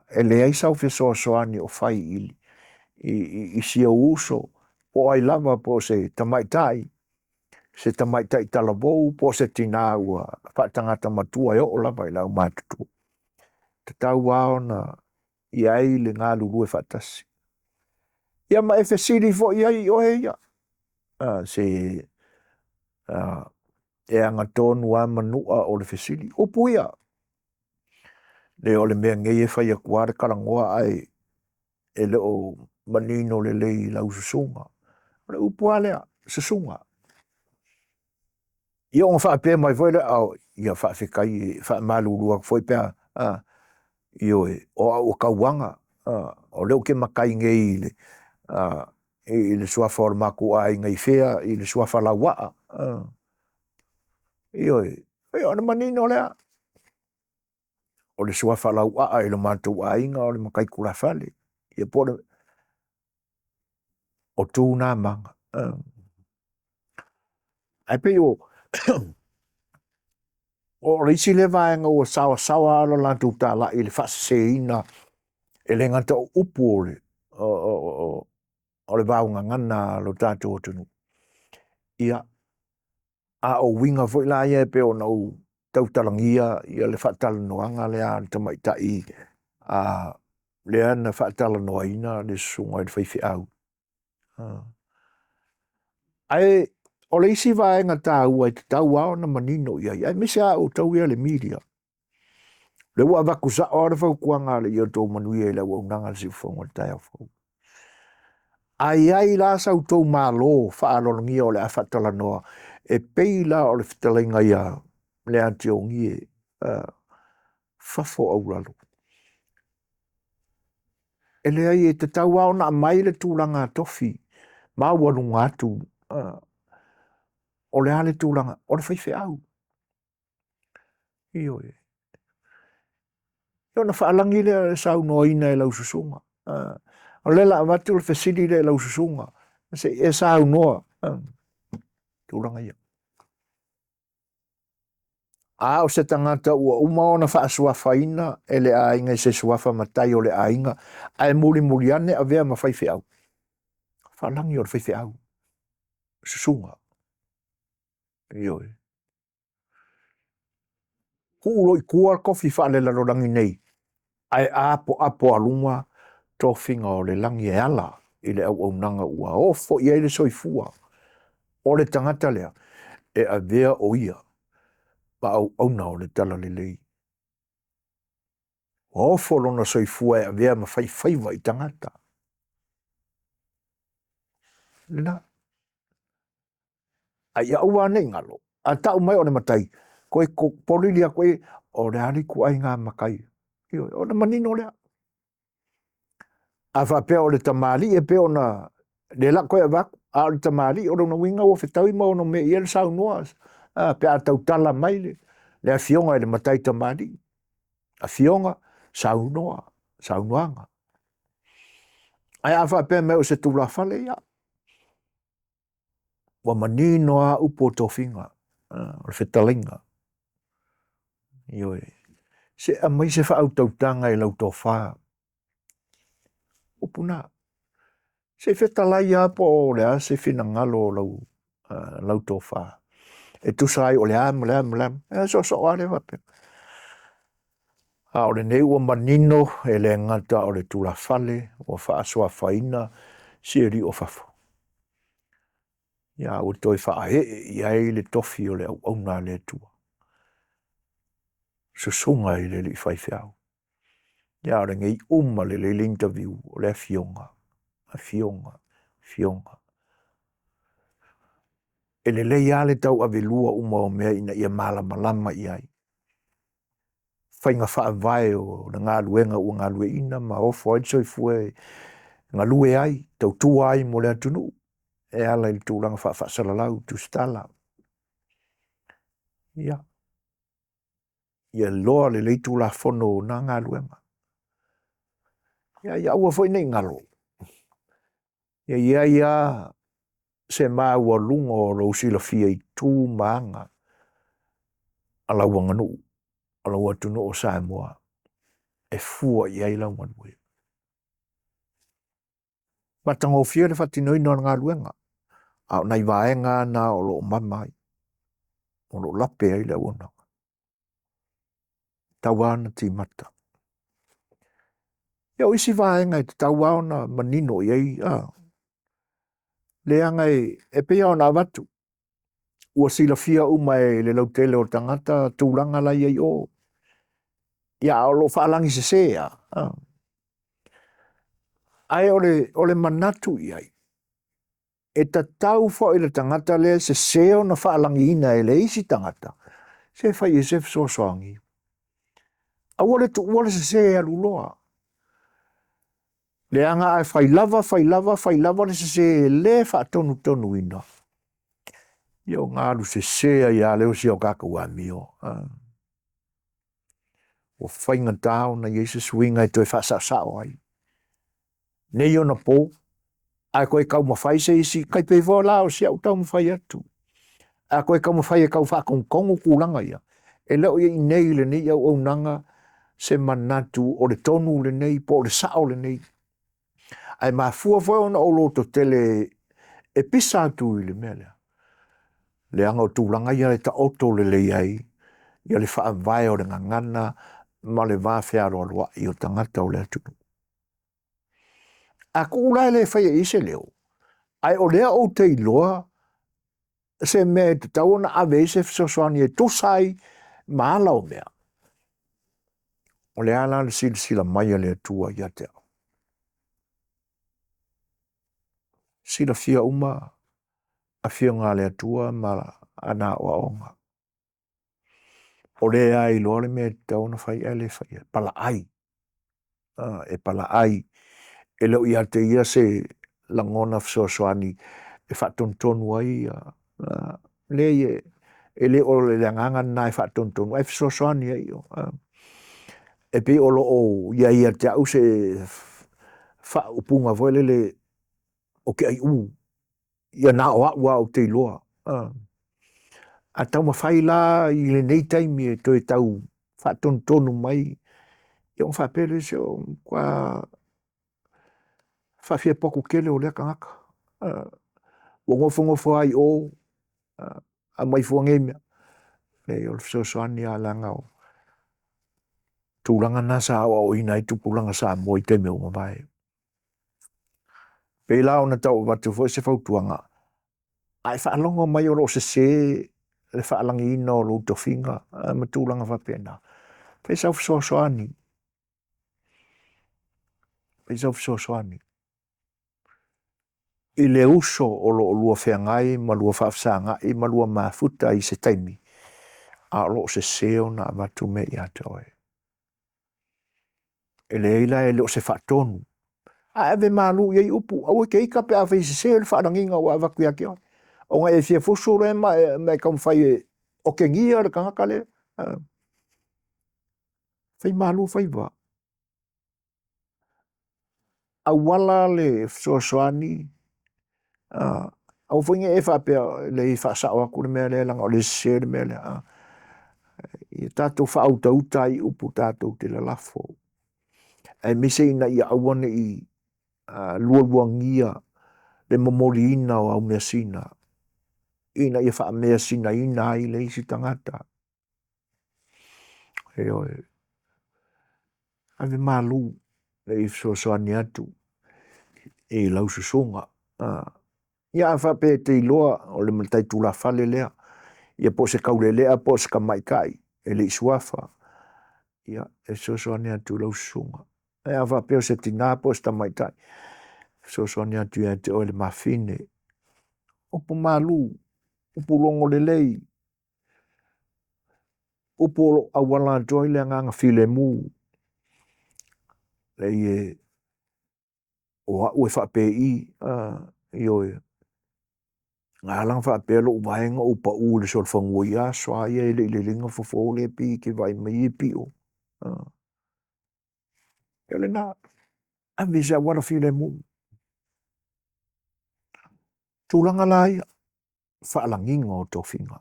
E le ai sau fisoa soani o whai ili. I sia uso. Po ai lava po se tamaitai. Se tamaitai talavou po se tina ua. Whaatangata matua e o lava i lau matutu. Te tau wao na iai le ngā lulu e whaatasi. Ia ma e whesiri fo iai o heia. Se e anga tonu a manua o le whesiri. O puia. Le o le mea ngei e whai a kuare karangoa ai. E le o manino le lei lau susunga. Le upua lea, susunga. Ia o whaapea mai foi le au. Ia whaafikai, whaamalurua foi pea. Io e o au kauanga. O leo ke makai ngei le. I le suafa o le maku ai ngai fea. I le suafa la waa. Io e. O le manino lea. O le suafa la waa i le mātou ainga o le makai kura fale. Ia pole. O tūna manga. Ai pe o. O reisi le vaenga o sawa alo lantu ta la i le whaseina. E le ngata o upu o le. O le vaunga ngana lo tātou tunu. Ia. A o winga foi la ia pe o nau tautalangia. Ia le whaatala noanga le a tamaitai. Le ana whaatala noaina le sunga i le whaifi au. Ai, o le isi vaenga tā ua i te tau ao na manino ia. Ai, mese a o tau ia le media. Le ua vaku sa o le whau kuanga le ia tō manuia i le ua unanga le sifonga le tai au whau. Ai la sau tō mālo whaalolongia o le a whaatala noa. E pei la o le whitalenga ia le anti o ngie. Fafo au lalo. E le ai e te tau ao na mai le tūlanga tofi. Mā wanu ngātu. O le ale tūlanga. O le whaife au. Io e. Io na whaalangi le sau noina e lau susunga. O le la watu le whesiri le lau susunga. Se e sau noa. Tūlanga ia. O se tangata ua umao na whaasua whaina e le ainga se suafa matai o le ainga. Ai muri ane a vea ma whaife au. Whaalangi o le whaife au. Susunga. Io e. Kuuro i kua kofi whaale lalo rangi nei. Ai apo alunga tofinga o le langi e ala i le au nanga ua ofo i eile soifua. O le tangata lea e a vea o ia. Pa au na o le tala le lei. Ofo lona soifua e a vea ma whaiwhaiwa i tangata. Lina. Ai au wane ngalo. A tau mai o le matai. Koe polilia koe o le hariku ai ngā makai. O le manino lea. A whapea o le tamali e peo na le la koe avaku. A o le tamali o na winga o whetau ima o no me i ele sau noa. Pe a tau tala mai le. Le a fionga e le matai tamali. A fionga sau noa. Sau noanga. Ai a whapea me o se tula whale ia. Wa manino a upo tofinga. O le whetalinga. Ioi. Se a mai se wha tautanga i lau tō whaa. Upuna. Se whetalai a po o lea se whina ngalo lau tō whaa. E tusai o lea mlam. E so ale wape. A o le nei ua manino e le ngata o le tula whale o whaasua whaina si eri o whafo. Ia o toi wha he iai le tofi o le au nā le tua. Susunga i le li whaiwhiau. Ia o le ngei le interview o le fionga. fionga. E le ale tau avelua uma o mea ina ia malama i ai. Whainga whaavae o na ngā luenga ua ngā lue ina ma ofo ai soifue ngā lue ai, tau tua ai mo le atunu. E ala i tūranga whaasalalau tu stala. Ia. Ia loa le leitu la fono na ngā luenga. Ia ua foi nei ngalo. Ia se maa ua lunga o lo sila fia i tū maanga. Ala ua nganu. Ala ua tunu o Samoa. E fua i ai lau manue. Matanga o fia le whatinoi no ngā luenga. Au nei vaenga na o lo mamai. O lo lape ai le ona. Tawana ti mata. Ia o isi vaenga i te tawana manino i ai. Le angai e pia o nā watu. Ua sila fia umai le lautele o tangata tūlanga lai ai o. Ia o lo whaalangi se sea. Ai o le manatu i ai. E ta tau fo i le tangata le se seo na whaalangi ina e le isi tangata. Se whai e sef so soangi. A wale tu wale se sea luloa. Le anga ai whai lava le se se le wha tonu ina. Ia o ngāru se sea ia leo si o kakua mio. O whainga tau na Jesus winga i toi whaasasao ai. Nei o na po. A koe kau mawhai se isi, kai pei fo lao si au tau mawhai atu. A koe kau mawhai e kau whakongkongo kūlanga ia. E leo ia i nei le nei au nanga se manatu o le tonu le nei, po le sao le nei. Ai maa fua fua ona o loto tele e pisa atu i le mele. Le anga o tūlanga ia le ta oto le lei ai, ia le wha vai o le ngangana, ma le wāwhea roa i o tangata o le atu. A ko ulai le whaia i se leo. Ai o lea o te iloa, se me te tauana ave se fsoswani e tosai maala o mea. O le ala le sila mai le atua i atea. Sila fia uma, a fia ngā le atua ma ana o aonga. O le ai loa le me te tauana whaia le whaia. Pala ai. E pala ai. E leo i ate ia se langona fsoswani e whatontonu ai. Le e le o le nganga nai whatontonu ai fsoswani ai. E pe o lo o ia te au se upunga voile le o ke ai ia na o ua o te iloa. A tau mawhai la i le nei taimi e toi tau whatontonu mai. Ia o whapele se o kwa whawhia poku kele o lea kangaka. O ngofo ai o a mai fuangemia. Le o fsoswani a langa o tūranga nasa o ina i tupulanga sa mo i te meo mawai. Pei lao na tau watu fo se fautuanga. Ai whaalonga mai o lo se le whaalangi ina o lo tofinga ma tūranga whapena. Pei sau fsoswani. Pei sau fsoswani. I le uso o lo lua whengai, ma lua whaafsanga, ma lua mafuta i se taimi. A lo se o na watu me i atoe. E le ila e lo se whaatonu. A eve malu i upu, au e ke ika pe a whai se le whaaranginga o a waku ia kia. O ngai e fia fuso re me kam whai o ke ngia re kangaka le. Whai malu whai wa. A wala le fsoswani, au whinge e whapea le i whaasao aku le mea le langa o le se le mea le. I tātou whaauta i upu tātou te le lafo. E mise ina i awane i lua ngia le momori ina o au mea sina. Ina i wha mea sina ina i le isi tangata. E oi. Ave malu le i fsoswani atu. E lau susonga. Ia whape te iloa o le maltai tula whale lea. Ia po se kaule lea po se kamaikai. E le isuafa. Ia e fsoswani atu lau susonga. Ia whape o se tina po se tamaikai. so nia tu te o le mafine upu malu upu longo le lei upu awala joy le nganga file mu le ye o fa pe i yo nga lang fa pe lo vai nga upa u le sol fang wo ya swa ye le linga fo le pi ki vai mai pi o ele na avisa wala file mu tulanga lai fa langinga o tofinga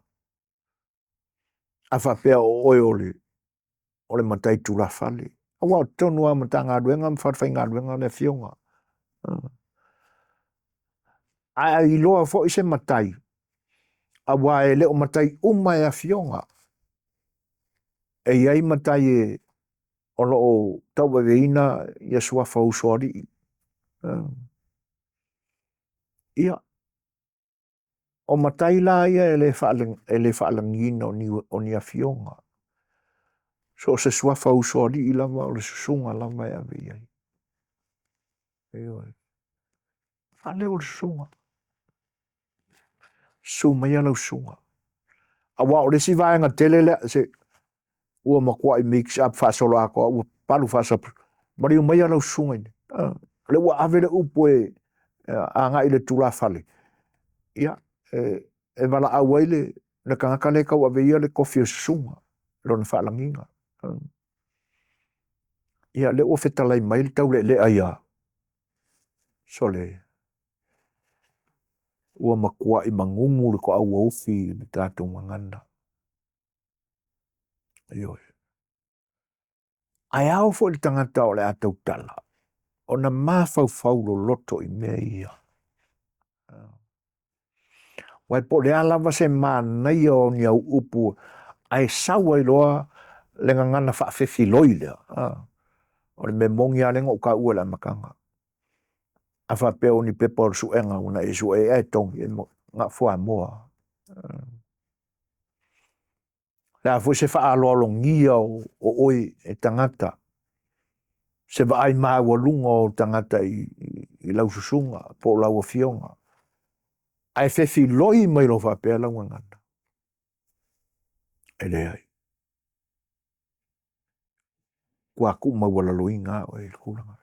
afa pe o ole matai tula fale awa tonu a matanga duenga mfa fainga duenga le fionga a I loa fo ise matai awa ele o matai uma ya fionga e ai matai o lo tau veina ya sua fa usori ia o matai la ia ele fa langina o ni a fionga so se sua fa usori I lava o le susunga lava ya via ale o le susunga suma ia lau sunga awa o le si vaenga telele se ua makua I mix up fa solo ako ua palu fa sap mari o mai lau sunga ni le ua ave le upo anga I le tula fale ia e wala awa ile le kangaka le kau ave ia le kofi o sunga lona fa langinga ia le ua fetalai mai le tau le aia so le ua makua I mangungu le ko au aufi le tātou mangana Iyo. Ai au fo le tangata o le atau tala. O na mafau lo loto I mea ia. Wai po le alawa se mānai o ni au upu. Ai sawa I loa le ngangana whaafefi loi lea. O le me mongi a lenga o ka ua la makanga. A whapea o ni pepa o suenga una e su e tongi e ngā fua moa. La fo se fa alo ngia o oi e tangata. Se va ai maa walunga o tangata I lau susunga, po lau o fionga. Ai fefi loi mai lo fa pēla wangana. E le ai. Kua ku ma wala loinga o e kulanga.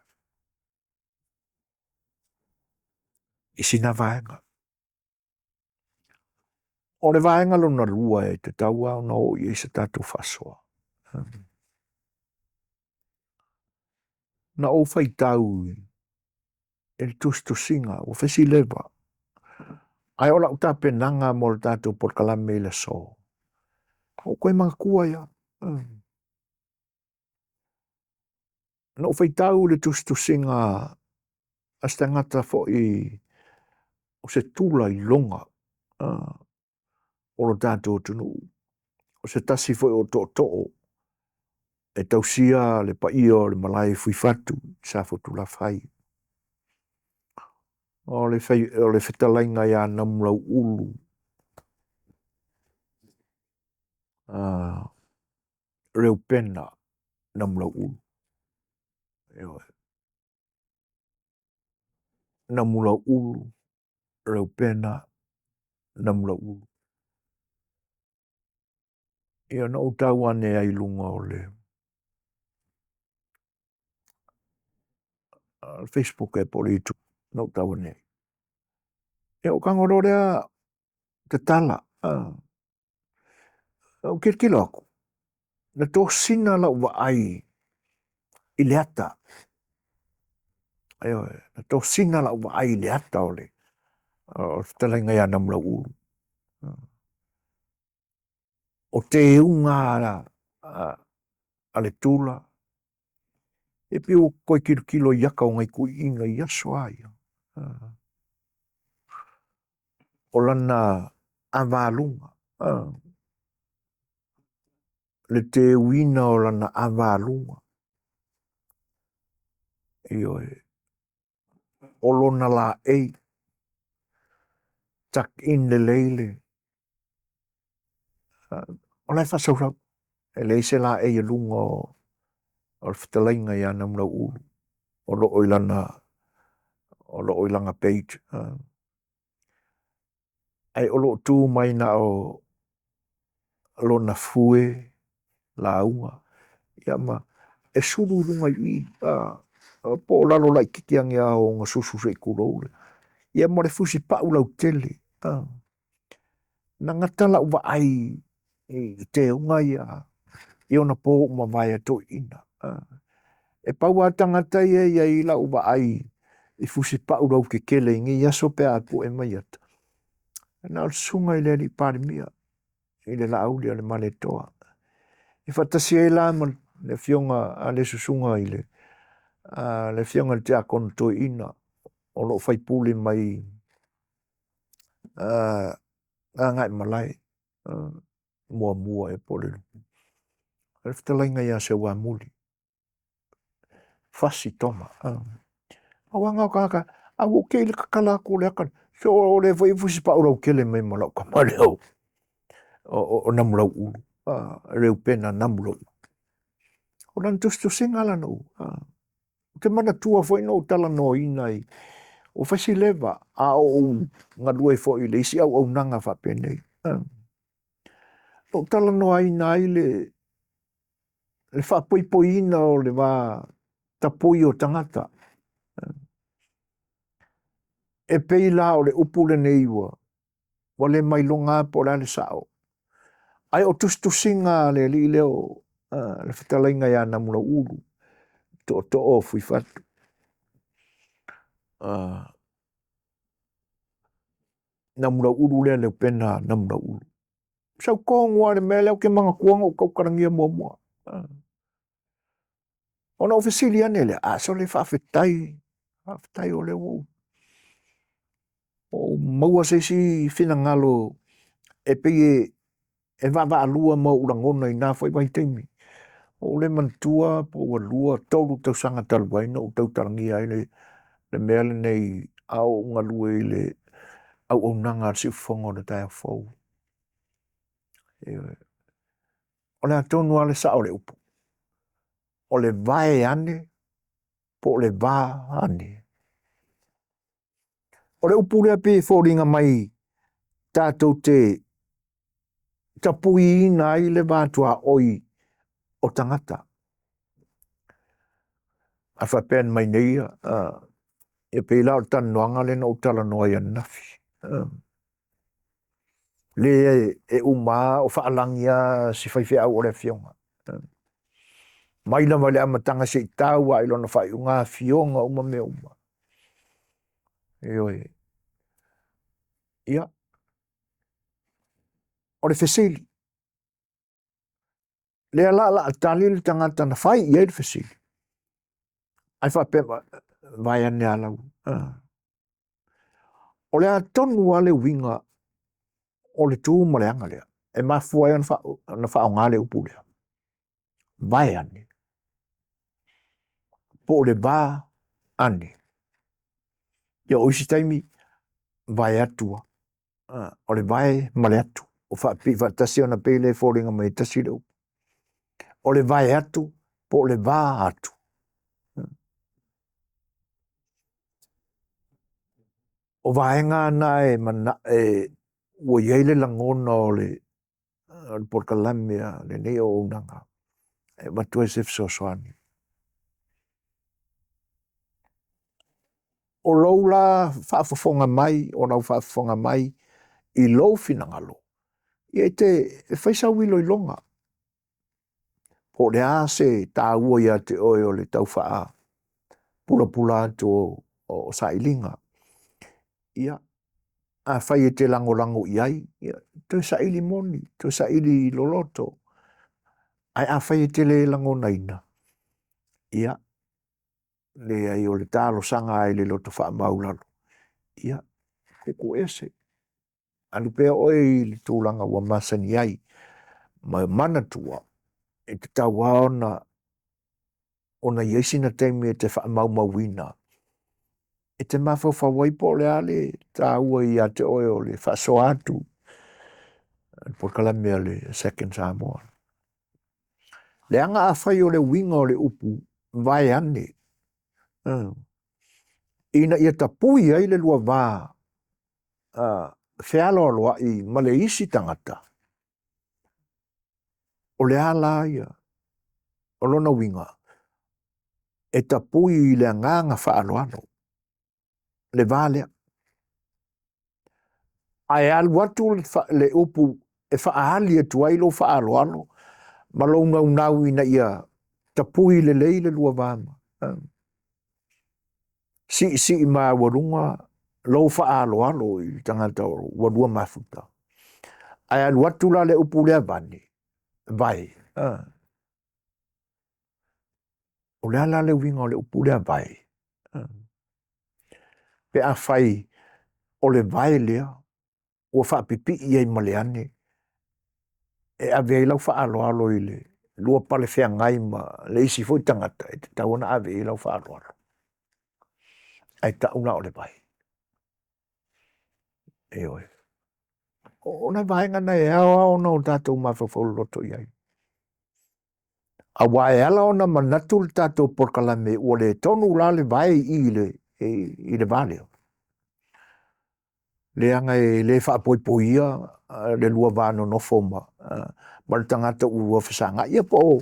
I sina vaenga. O le vaenga lo na rua e te taua o na o I se tatu fasoa. Na o fai tau e le tustu singa o fesi leva. Ai ola uta penanga mo le tatu por kalame I le so. O koe mga kua ia. Na o fai tau le tustu singa hasta ngata fo o se tula I longa. O lo tātou tunu. O se tasi fo o to'o. E tausia le pa ia o le malai fui fatu. Sa fo tula fai. O le whetalainga ia namlau ulu. Reo pena namlau ulu. Namlau ulu. Reo pena namlau ulu. Ia na o tauane ai lunga o le Facebook e poli itu. Na o tauane. Ia o kangorodea te tala. O kirkilo aku. Na tō sina la ua ai I le ata. Na tō sina la ua ai I le ata o le. O whetalainga ia namlau ulu. O te unga a le tula. E pi o koe kilo iaka o ngai kui inga I aso ai. O lana avalunga. Le te uina o lana avalunga. Iyo e. O lona la ei. Tak in le leile. O lai whasaurau. E leise la ei lunga o whetalainga ia namlau ulu. O lo oilana o lo o langa page. Ai o lo tu mai na o lo na fue la unga. Ia ma e suru runga i po lalo lai kikiangi a o ngā susu se kuroure. Ia mo le fusi pa ulau tele. Na ngata la uwa ai i te unga ia i ona po uma vai ato ina. E pau a tangata ia i la uwa ai i fusi pa ulau ke kele ingi ia so pe apu e mai ata. Na o sunga i le li pari mia i le la auli a le male toa. I fatasi e la ma le fionga a le susunga i le fionga le te a kono to ina o lo fai puli mai ngai malai mua e pole. E fitalainga ia se wa muli. Fasi toma. Awanga o kaka, au ke le kakala ko le akan. So o le foi fusi pa ora ke le mai malau ka maleu. O namulau ulu. Reu pena namulau. O nan tustu singala no. Te mana tua foi no tala no inai. O fasi leva a o ngadue foi le isi au nanga fa penei. O tala no ai nai le fa poi ina o le va tapoi o tangata. E pei la o le upu le neiwa. Wa le mai longa po la le sao. Ai o tustu singa le li leo le fitalainga ia na mula ulu. To o fui fatu. Na mula ulu le pena na mula ulu. Sau kongwa le mele o ke mga kuanga o kaukarangia mua. Ona ofisili ane le so le whawhetai. Whawhetai o le o. O maua se si whina ngalo e peye e wawa alua ma urangona i nā whai mai teimi. O le mantua po ua lua tolu tau sanga talwaina o tau tarangi ai le mele nei au ngalua i le au nanga si whongo na tai whau. O le atonu ale sa o le upu. O le vae ane po le va ane. O le upu lea pe whoringa mai tātou te tapui ina i le vātua oi o tangata. A whapen mai nei e pe la o tanuanga le no tala noa ia nafi. Le e uma o whaalangia si whaiwhea au o le fionga. Mai la wale amatanga se i tau a ilona whai unga fionga uma me uma. Eoi. Ia. O le fesili. Le ala la atali le tangata na whai ia le fesili. Ai whape vai ane alau. O le atonu ale winga o le tū maleanga lea. E mafua ia na wha o ngale upu lea. Vai ane. Po le va ane. Ia oisi taimi vai atua. O le vai male atu. O wha tasi ona pele fōringa mai tasi leu. O le vai atu, po le va atu. O vaenga na ua iei le langona o le porkalamia le nei o unanga. E matua e sef soani. O lau la whaafafonga mai, o lau whaafafonga mai, i lou finangalo. Ia te whaisa wilo i longa. Po le a se tā ua ia te oe o le tau whaa. Pula atu o sailinga. Ia. A whai e te lango iai. Ia. Te saili moni. Te saili loloto. Ai a whai e te le lango naina. Ia. Le ai o le tālo sanga ai le loto wha maulalo. Ia. Koko ese. Anu pea oe i le tūlanga ua masani ai. Ma manatua. E te tau ona iesina teimi e te wha maumawina. E te mawhawhawai po le ale tā ua i a te oe o le wha so atu. Po kalamea le second Samoa. Le anga a whai o le winga o le upu vai ane. ina ia tapui ai le lua vā whealo aloa i ma le isi tangata. O le ala ia, o lona winga, e tapui i le nganga whaaloano, le vālea. Ai alu atu le upu e whaali e tuai lo whaaloano, ma lo nau ina ia tapui le lei le lua vāma. Si ma warunga lo whaaloano i tangata o warua mafuta. Ai alu atu la le upu lea vani, vai. O le ala le winga o le upu lea vai. Pe a whai o le vai lea, ua whaapipi i ei maleane, e a vei lau whaaloalo i le lua pale whea ngai ma le isi fo tangata, e te tauna a vei lau whaaloalo. Ai tauna o le vai. E oi. O na vai ngana e ao no tātou mawhawhau loto i ai. A wae ala o na manatu le tātou porkalame ua le tonu la le vai i le vale. Le anga e le whaapoipoia le lua vāno no foma. Ma le tangata ua whasanga. Ia po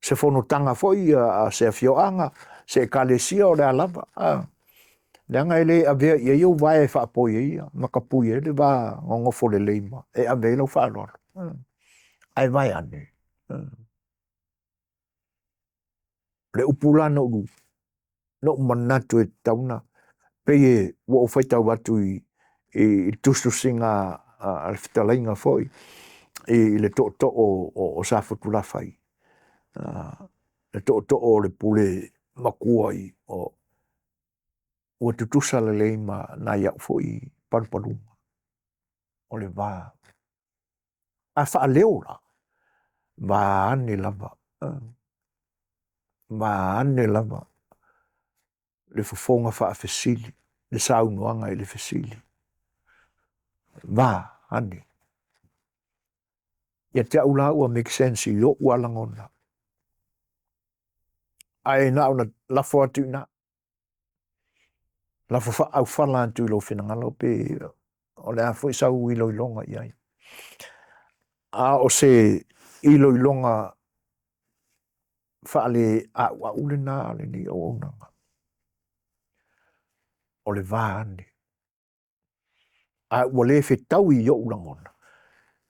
se fono tanga foi se afioanga, se kalesia o le alava. Le anga e le avea ia iau vai e whaapoia, makapui e le vā ngongofo le leima. E avea lau whaaloalo. Ai vai ane. Le upula no manatu e tauna. Peye ua ufaitau watu i tustu singa al fitalainga foi. I le to o safutu la fai. Le to o le pule makua i o ua tutusa le leima na iau foi parupaluma. O le vā. A wha leo la. Vā ane lava. Vā ane lava. Le fofonga wha fesili. Le saunoanga i le fesili. Vā ane. Ia te aula ua make sense i o ua langona. Ai na una lafo atu na. Lafo wha au whala atu i lo whenangalo pe o le a fo i sau i lo ilonga i ai. A o se i lo ilonga wha le a ule na le ni o onanga. O le vā ane. A ua le fe tau i o ulangona.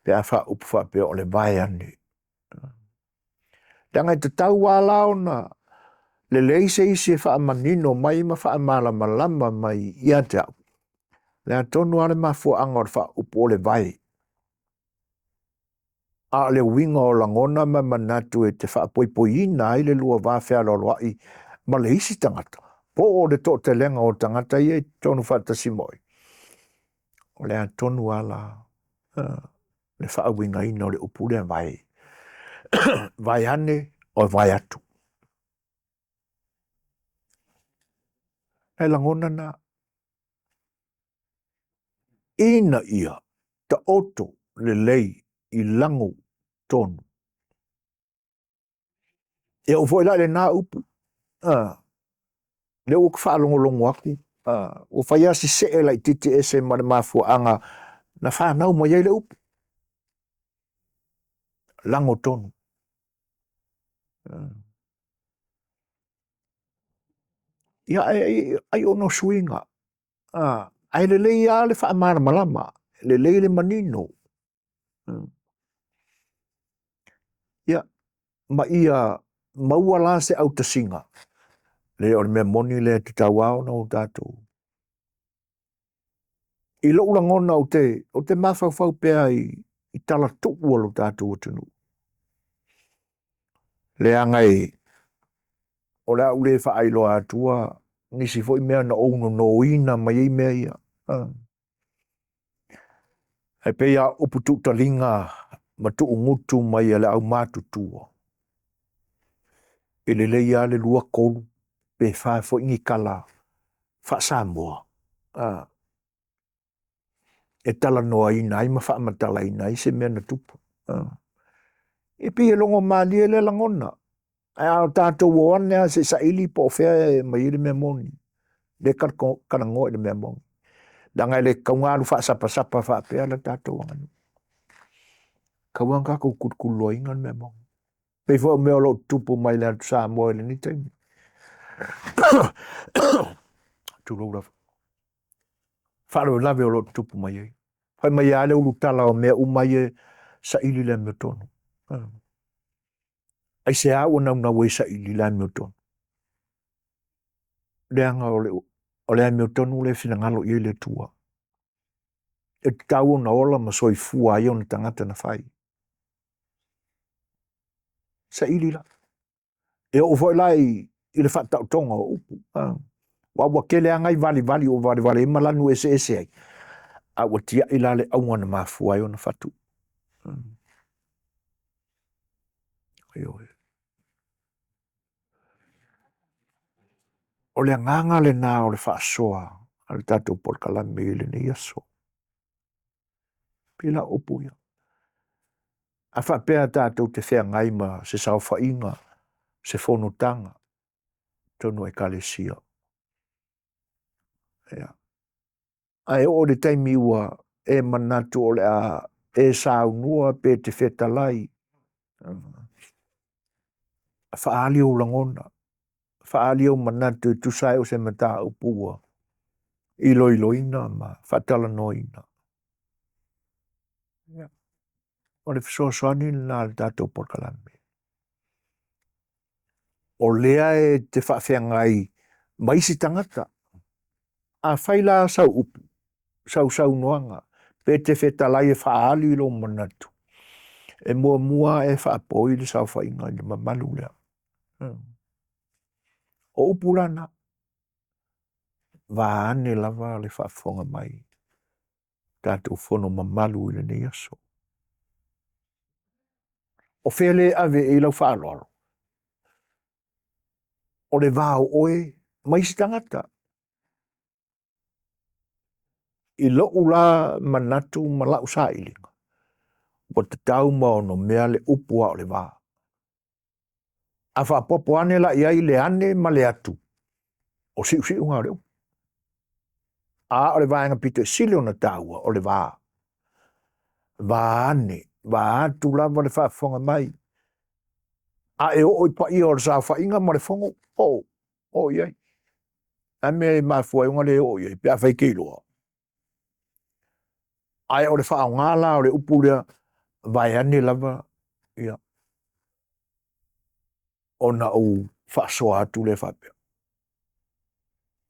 Pe a wha upu wha pe o le vai ane. Tanga i te tau wālao na le leise isi e wha manino mai ma wha malama mai ia te au. Le a tonu ale ma fua angor wha upu o le vai. A le winga o langona ma manatu e te wha poipoina ai le lua vā whea loloa i ma le isi tangata. Po o le to te lenga o tangata i e tonu whatasi moi. O le a tonu ala le wha winga ina o le upu le vai. Vai ane o vai atu. E langona na ina ia ta oto le lei i langu tonu. E o foi la le na upu. Le o kwa longo aku. O fai asi se e lai titi e se mafu anga na wha nau mo iei le upu. Lango tonu. Ia ai ono swinga. Ai le lei a le wha mara malama. Le lei le manino. Ia ma ia maua la se au tasinga. Le o me moni le te tawao na o tātou. I lo ulangona o te mawhawhau pēa i tala tuku alo tātou atunu. Le angai o le au le whaeilo atua nisi foi mea na ouno no ina mai ei mea ia. Hei pēia uputu talinga ma tu ngutu mai ale au mātutua. I le leia le lua kolu pe whae fo ingi kala wha Samoa. E tala noa ina ai ma wha matala ina ai se mea na tupu. E pia longo maali e le langona. Ai au tātou o anea se sa ili po whea mai ili mea moni. le kana ngoi le mea mongi. Danga le kaungaru wha sapa wha pea la tātou anganu. Kauanga ko kutkulo inga le mea mongi. Pei fo mea lo tupu mai le atu saa moe le ni taimi. Turo ura. Wharo lawe o lo tupu mai ei. Pai mai ale ulu tala o mea umai e sa ili le mea tonu. Ai se a wana una wei sa ili le mea tonu. Leanga o le mea tonu le fina ngalo i le tua. E tau na ola ma soi fua i ona tangata na whai. Sa ili la. E o foi lai i le whatau tonga o upu. Wa kele angai vali o vali malanu ese ai. A watia i la le aungana ma fua i ona whatu. O le nganga le nā o le whaasoa. Al tātou porkalame i le ni aso. Pila upu ia. A whapea tātou te whea ngai ma se sao whainga, se whonotanga, tonu e kalesia. Ia. Ai o le taimi ua e manatu o le a e sao nua pe te whetalai. Whaali o langona. Whaali o manatu tu sai o se mata upua. Iloina ma whatala noina. Ia. O le whasoaswani nā le tātou porkalame. O lea e te whawhea ngai maisi tangata. A whaila sau upu. Sau noanga. Pe te whetalai e whaali lo manatu. E mua e whaapoi le sau whainga le mamalu lea. O upu rana. Vaane lava le whaafonga mai. Tātou whono mamalu le ne aso. O whele ave e lau whaaloalo. O le vāo oe maisi tangata. I lo ula manatu malau sa ilinga. O te tau maono mea le upua o le vā. A whaapopo ane la iai le ane ma le atu. O siu ngā reo. A o le vāenga pito sile o na taua o le vā. Vā ane. Vā atu lava le whaafonga mai. A e o pa i o le sa whainga ma le whongo. O iai. A me mafua i unga le o iai. Pea whai keiloa. Ai o le whao ngāla o le upu lea. Vai ane lava. Ia. O na o whaasoa atu le whapea.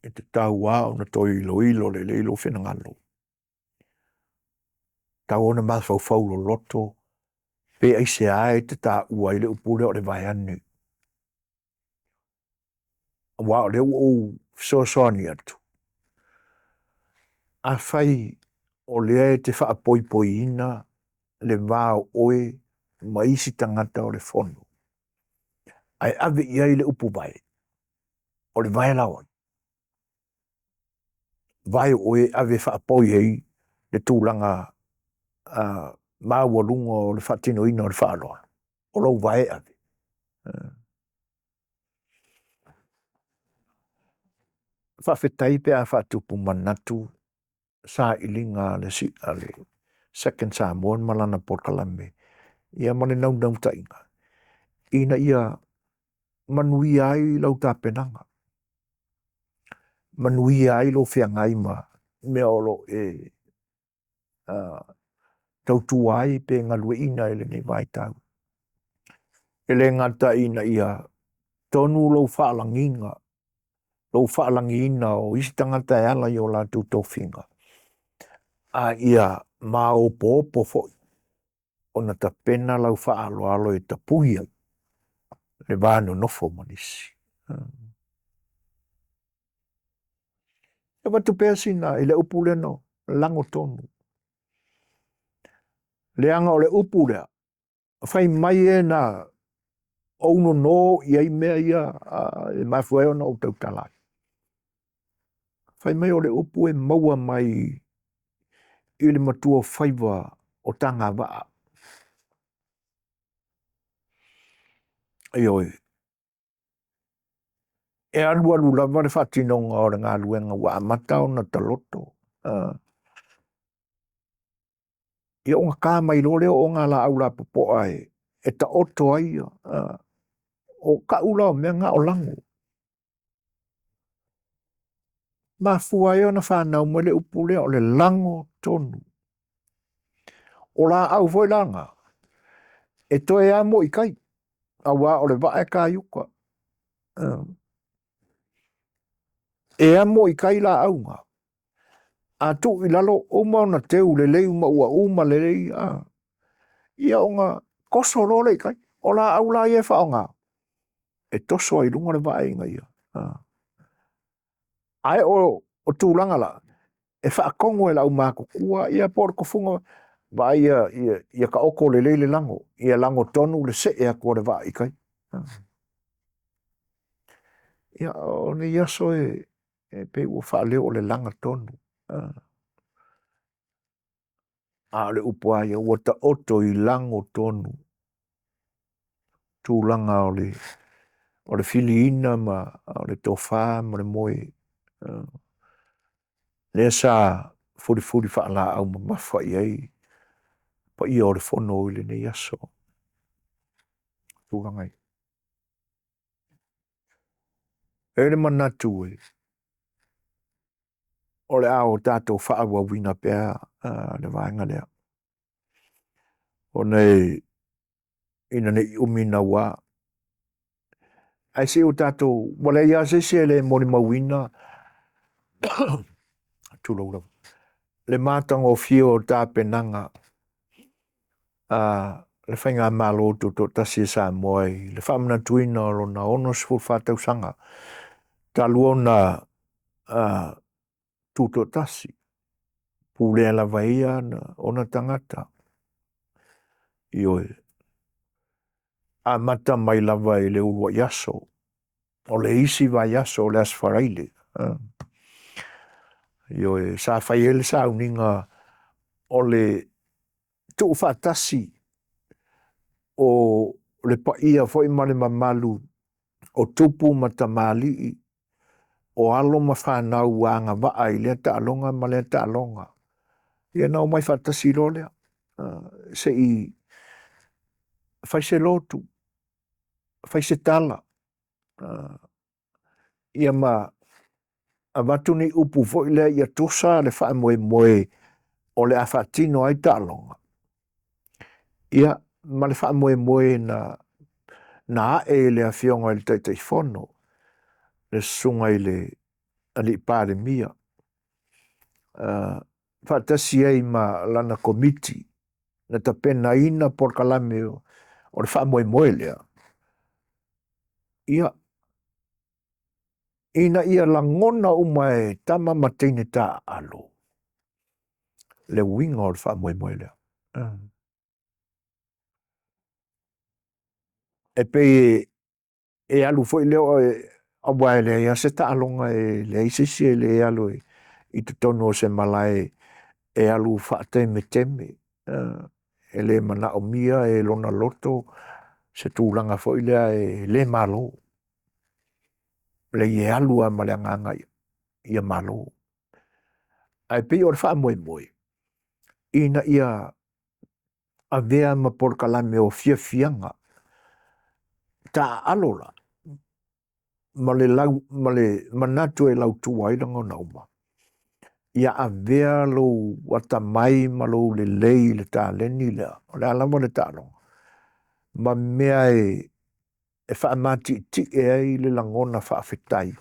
E te tau wā o na toi ilo le leilo whina ngalo. Tau o na mawhau lo loto. Pe aise ai te tā ua i le upu lea o le vai ane. Wā o le o soani atu. A whai o lea e te whaapoi ina le vāo oe ma isi tangata o le whono. Ai ave ia i le upu vai. O le vai lawan. Vai oe ave whaapoi ei le tūlanga māua lunga o le whatino ina o le whaaloa. O lau vai ave. Whawhetai pe a whatupu manatu sa ilinga le si ale. Second Samoan malana porkalame. Ia mane nau tainga. Ina ia manui ai lau tāpenanga. Manui ai lo whiangai ma mea olo e tautu ai pe ngalue ina ele nei vai tau. Ele ngata ina ia tonu lo whaalanginga. Lo whaalangina o isi tangata e ala i o la tūtowhinga. A ia mā o pōpo foi. O na ta pena lau whaaloalo e ta puhia. Le vānu nofo manisi. E watu pēr sina i le upu le no. Lango tonu. Le anga o le upu lea. Whai mai e na ouno no i ai mea ia e mafua e ona o tau talai. Whai mai o le upu e maua mai i le matua whaiva o tanga waa. E oi. e alua lula vale whatinonga o ngā luenga wa amata o na taloto. Ia o ngā kā mai lore o ngā la au la popo ai, e ta oto ai, o ka ula o mea ngā o lango. Ma fua e o na whanau mo le upu lea o le lango tonu. O la au voi langa, e toe a mo i kai, a wā o le vae ka yuka. E a mo i kai la au ngā. A tu i lalo o mauna teu le lei uma ua uma le lei, ia o ngā koso lo le kai, o la au la ie wha o ngā. E toso ai lunga le vae inga ia. Ai o tūlanga la, e wha kongo e lau māko kua, ia por ko funga, va ia ka oko le le lango, ia lango tonu le se ea kua le vae i kai. Ia o ne iaso e pe ua wha leo o le langa tonu. A le upua ia ua ta oto i lango tonu. Tūlanga o le filiina ma o le tofa ma le moe. Le sa furi wha la au ma mawha i ei. Pa ia o le fono i le ne iaso. Tūlanga i. E le manatu e. O le ao tātou wha awa wina pēr le vaenga lea. O nei ina nei umina wā. Ai se o tātou, wale ia se le moni mawina. Tūlaura. Le mātanga o fio o tā penanga. Le whainga malo to tasi sa moai. Le whamana tuina o na ono sifur whātau sanga. Tā luona tūto tasi. Pūlea la vaia na ona tangata. Ioe. A mata mai lava i le urua yaso. O le isi va yaso o le asfaraile. Ioe. Sa whaiele sa uninga o le tu whatasi o le paia foi male mamalu o tupu matamali o alo ma whanau anga waa i lea taalonga ma lea taalonga. Ia nao mai whatasi lo lea. Se i fai se lotu. Fai se tala. Ia ma a watuni upu foi lea ia tosa le wha moe moe o le a whatino ai taalonga. Ia ma le wha moe moe na e le a fionga i le taitai fono. Le sunga i le ali pāre mia. Whatasi ei ma lana komiti na ta pena ina por kalame o le wha moe moe lea. Ia ina ia langona umae tama matene ta alo. Le winga o le wha moe moe lea. E pe e alu foi leo a wae le ia se ta alonga e le isisi e le alu i te tono se malai e alu whaate me teme. E le mana o mia e lona loto se tūlanga foi lea e le malo. Le i alu a maleanganga ia malo. Ai pe o le wha moe moe. Ina ia a vea ma por kalame o fia fianga. Ta alola. Ma le manatu e lau tuai lango nauma. Ia a vea lo wata mai ma lo le lei le ta leni lea. O le alama le ta alonga. Ma mea e wha mati ti e ai le langona wha awhetai.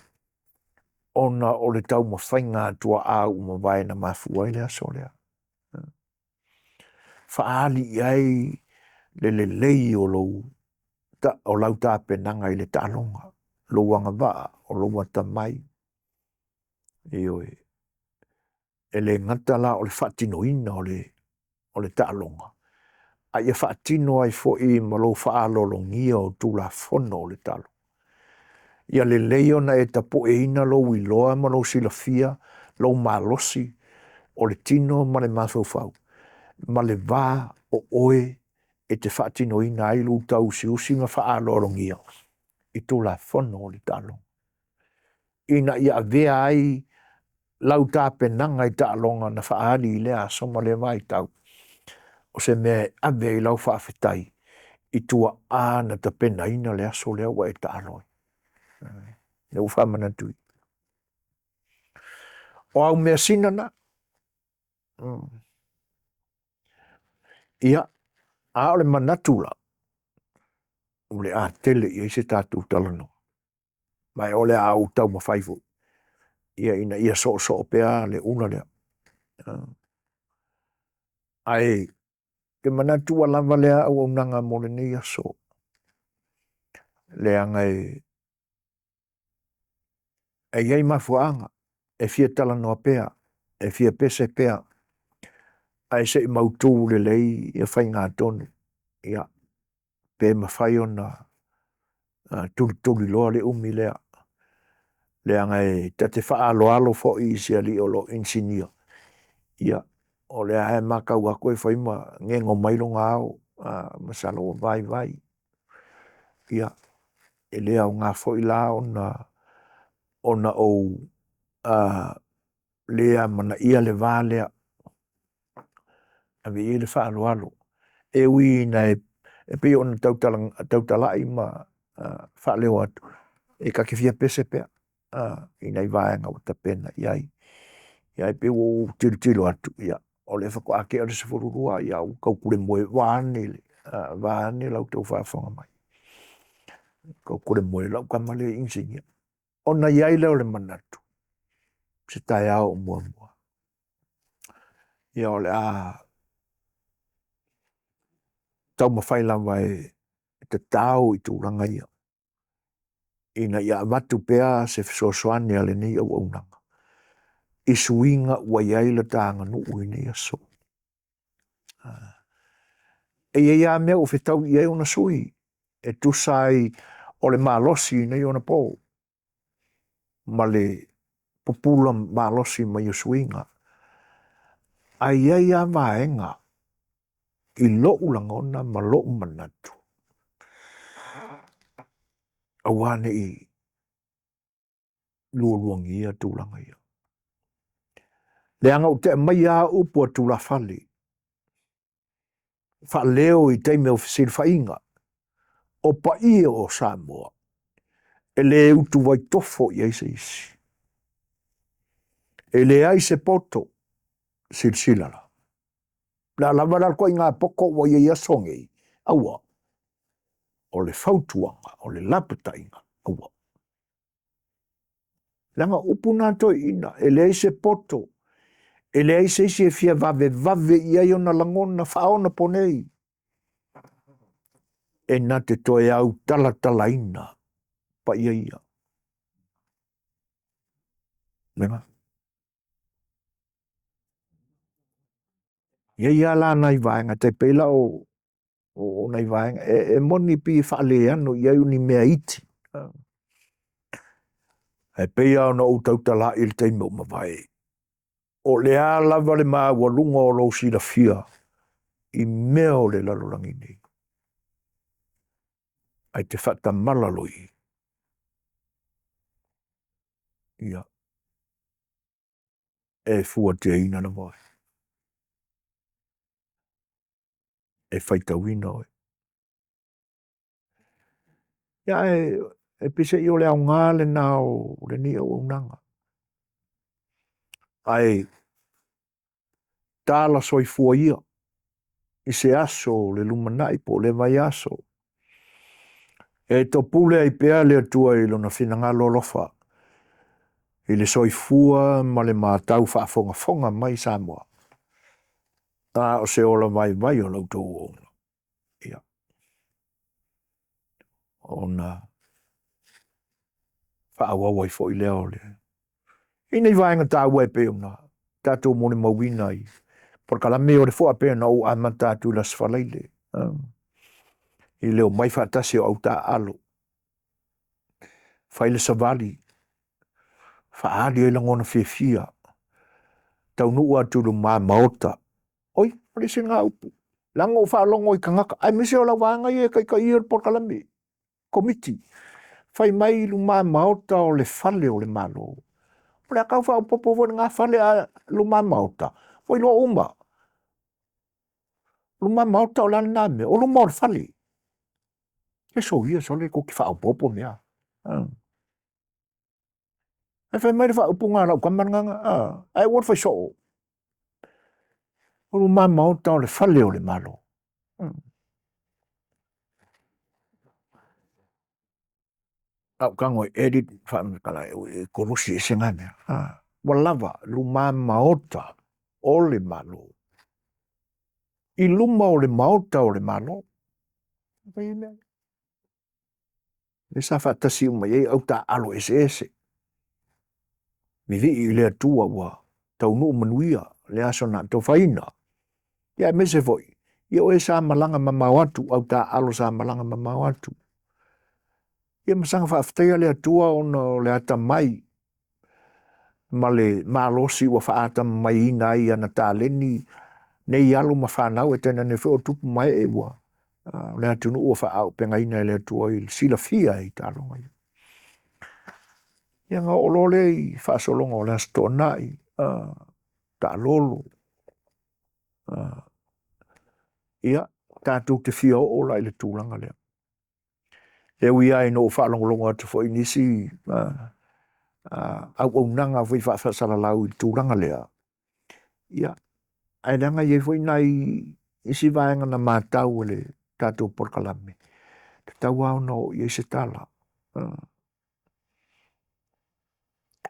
Ona o le tau ma whainga tua au ma vai na mafua i lea so lea. Wha ali i ai le lei o lo o lau tā penanga i le ta alonga. Lo wanga waa o lo wata mai. Ioe. E le ngata la o le whatino ina o le ta alonga. A ia whatino ai fo i ma lo whaalo ngia o tūla fono o le talo. Ia le leo na e tapo e ina lo wiloa ma lo silafia, lo malosi, o le tino ma le mafau. Ma le vā o oe e te whatino ina ai lu tau si usi ma whaalo ngia. I tūla fono o le talo. ina ia vea ai lau tā penanga i tā longa na whaari i lea soma le mai tau. O se mea ave i lau whaafetai i tua āna ta pena ina le aso lea wa e tā aloi. Ne uwha mana tui. O au mea sinana, ia, a ole manatula, ole a tele i se tātou talano. Mai ole a au tau ma whaifu. Ia ina ia so pea le una lea. Ai, ke manatua lava lea au nanga mo le nei aso. Lea ngai, e iei mafuanga, e fia talanoa pea, e fia pese pea, ai se i mautu le lei, ia whai ngā tonu, ia, pe ma whai o na tuli loa le umi lea. Lea ngai, tate wha alo fo i sia li o lo insinia. Ia, o lea hae makau a koe whai ma ngengo mailo ngā au, masalo o vai. Ia, e lea o ngā fo i la ona o lea mana ia le vā lea. Awe i le wha alo. E ui na e pe ona tautalai ma wha leo atu. E ka kewhia pese pea. I nei vāenga o ta pena. Iai pe o tilo atu. Ia. O le whako ake o le se whururua. Ia o kaukure moe wāne. Wāne lau tau whaafonga mai. Kaukure moe lau kamale insinia. Ona iai leo le manatu. Se tai au mua. Ia o le tau mawhai lawa te tau i tūranga ia. Ina ia watu pea se fisosoane ale ni au aunanga. I suinga wa iai la tāanga nuu i ni aso. E ia mea o whetau i ona sui. E tu sai o le malosi nei ona pō. Ma le popula malosi mai o suinga. A ia vaenga i lo ulangona ma lo manatu. Awane i luongia tūlanga ia. Le anga o te mai a upua tūla whali. Wha leo i teime o whisir whainga. O pa ia o Samoa. E le utu vai tofo i eise isi. E le ai se poto silsilala. La lavaral ko i ngā poko wa ia ia songei. Aua. O le fautuanga, o le laputainga. Aua. Langa upuna to ina. E le ai se poto. E le ai se isi e fia vave i ai ona langona whaona ponei. E na te toe au tala ina. Pa ia. Lenga. Ia la nai vaenga. Te peila o nai vaenga. E moni pi whaale anu i au ni mea iti. E peia ona o tautala i le teime o mawai. O le a lava le maa walunga o lo si la fia. I mea o le lalorangi ni. Ai te whata malaloi. Ia. E fua te ina na vai. E whaitawina oi. Ia e pise i o le au ngā le nā o le ni au nanga. Ai tāla soi fua ia. I se aso le lumanai po le vai aso. E to pule ai pea le atua i lona whinanga lolofa. I le soi fua ma le mātau whaafonga mai Samoa. O se ola vai o lau tō ona. Ia. Ona whaawawai fo i leo le. I nei vaenga tā ue pe ona. Tātou mone mawina i. Por kala meo le fua pe na o ama tātou las whalaile. I leo mai whaatasi o au tā alo. Whaile savali. Whaali e langona whiawhia. Tau nuu aturu mā maota. Oi, pare se ngā upu. Langa o whaalongo i kangaka. Ai mese o la wanga i e kai ka ier por kalame. Komiti. fai mai luma maota o le fale o le malo. Prea kau wha upopo wana ngā fale a luma maota. Foi loa umba. Luma maota o lana name, o luma o le fale. Ke so ia so le ko ki wha upopo mea. Ai fai mai le wha upo ngā lau kamananga. Ai wot fai so. O luma maota o le fale o le malo. Au kango edit wha kala e korosi e senga mea. Walava luma maota o le malo. I luma o le maota o le malo. Vai mea. Le sa fatasi uma ye au ta alo ese. Mi vi i le atua wa tau nu manuia le aso na to faina. Ya me se foi. Ia o e sa malanga mamawatu au ta alo sa malanga mamawatu. Ia masanga whaafitea le atua ono le ata mai. Ma le malosi wa whaata mai ina i ana tā leni nei alo ma whanau e tena ne wheo tupu mai e wa. Le atunu ua whaau penga ina le atua i sila fia i tā longa i. Ia ngā olole i whaasolonga o le asto nai. Tā lolo. Ia tātou te fia o lai le tūlanga lea. E ui ai no whaalongolonga atu fo inisi au nanga fui whaasala lau i tūlanga lea. Ia, ai nanga ye fo nai isi vaenga na mātau le tātou porkalame. Te tau au no i se tala.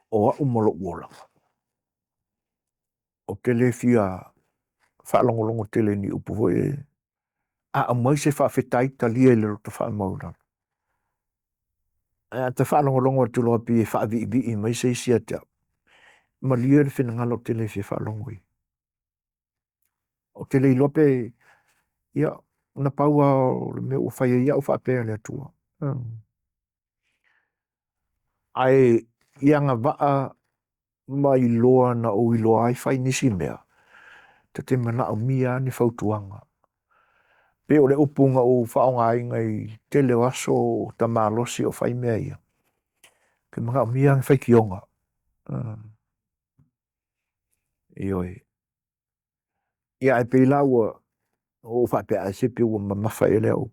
O umolo uolanga. O te le fia whaalongolongo tele ni upu fo e a mai se whaafetai ta lia le roto whaamaurang. Te whaalongolongo tu loa pi e whaavi i mai se isia te ma lia le whina ngalo te le fia whaalongoi. O te le lope ia na paua o le mea ua whaia ia o whaapea le atua. Ai ia ngā waa mai loa na o i loa ai whai nisi mea. Te mana o mia ni whautuanga. Pe o le upunga o whaonga inga i te leo aso o ta malosi o whai mea ia. Ke mga o mia ni whai kionga. Ioi. Ia e pe laua o whapea a sepe ua mamawha e leo.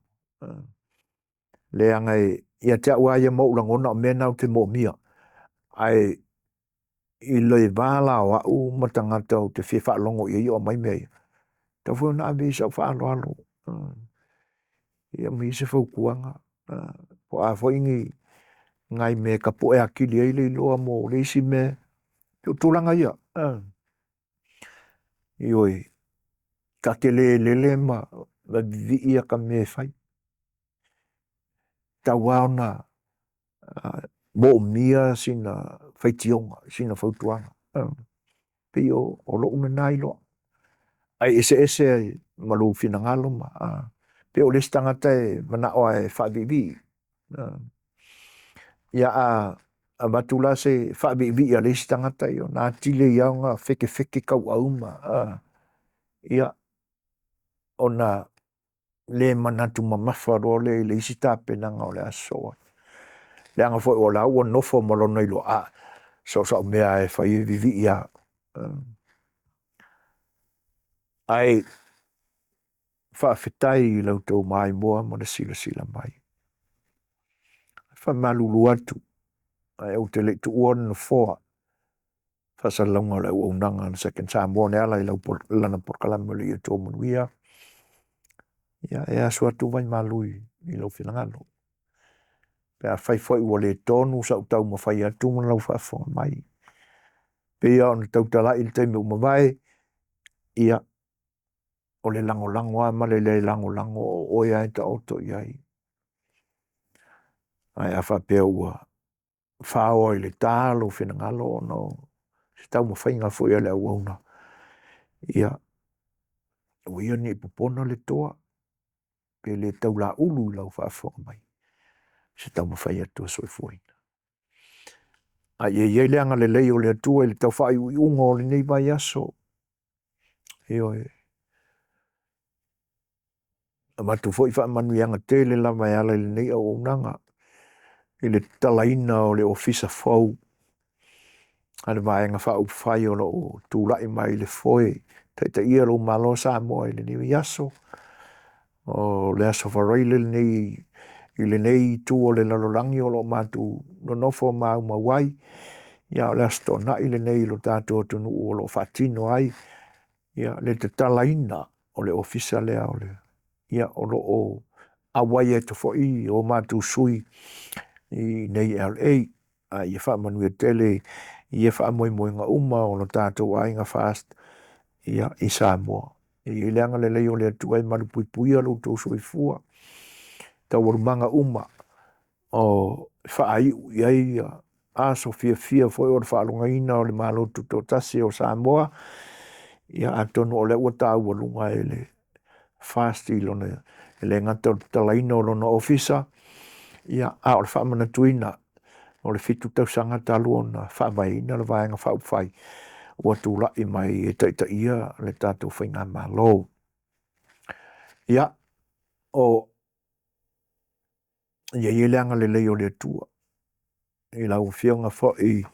Le angai ia te aua ia maulangona o mena o te mo mia. Ai i loi wala o au matangata o te whiwha longo i o mai mea. Ta fua na abe sa whaalo alo. Ia mi se whaukuanga. Po a whaingi ngai me ka poe akili ei le loa mo reisi me. Teo tūlanga ia. Ioi. Ka te le ma vi ia ka me whai. Ta waona mo mia sina whaitionga, sina whautuanga. Pio o lo una nai lo. Ai ese malu fina ngalo ma. Pio le stangata e mana o e whavivi. Ia a matula se whavivi a le stangata io. Nā tile iaunga wheke kau auma. Ia o na le manatu mamawha ro le isi tāpenanga o le asoa. Le anga foi o la ua nofo malona ilo so mea e whai vivi ia. Ai whaafetai i lau tau mai moa mo na sila mai. Wha malulu atu. Ai au te le tu uon na foa. Whasalonga le ua unanga na second Samoa ne ala i lau lana porkalama le i tō manuia. Ia e asu atu vai malui i lau whinangalo. Pea whai whai ua le tonu sa utau ma whai atu ma lau whaafonga mai. Pea on tau tala i le teime umawai. Ia o le lango a ma le lango o ia e ta oto iai. Ai a whapea ua whao i le tālo whinangalo no. Se tau ma whainga fo ia le au auna. Ia o ia ni pupona le toa. Pe le tau la ulu lau whaafonga mai. Se tau ma whai atu a soi fuaina. Ai e le anga le leo le atua i le tau whai ui ungo le nei vai aso. Ioi. Matu foi wha manu ianga te le lama e ala le nei au unanga. i le talaina o le ofisa fau. Ana vaenga whauwhai o lo tūlai mai le foe. Te ia lo malo Samoa i le niu yaso. O le aso whareile nei i le nei tū o le lalolangi o lo mātu no nofo mau mawai. Ia o le asto na i le nei lo tātou tunu o lo whatino ai. Ia le te talaina o le ofisa lea o le. Ia o lo o awai e to fo i o mātu sui i nei LA. Ia whamanui tele ia whaamoe ngā uma o lo tātou ai ngā fast. Ia i Samoa. I leanga le leo le tuai maru pui pui alo tō soi fua. Tau warumanga uma o whaai iai aso fia foi o whaalunga ina o le malotu tō tasi o Samoa. Ia atono o le ua tāu walunga e le fast i lona e le ngata o talaina o lona ofisa. Ia a o le whaamana tuina o le fitu tau sanga talu o na whaamai ina le vaenga whaupwhai. Ua tūlai mai e taita ia le tātou whainga malo. Ia, o ia leanga le leo le tua. I lau whionga whai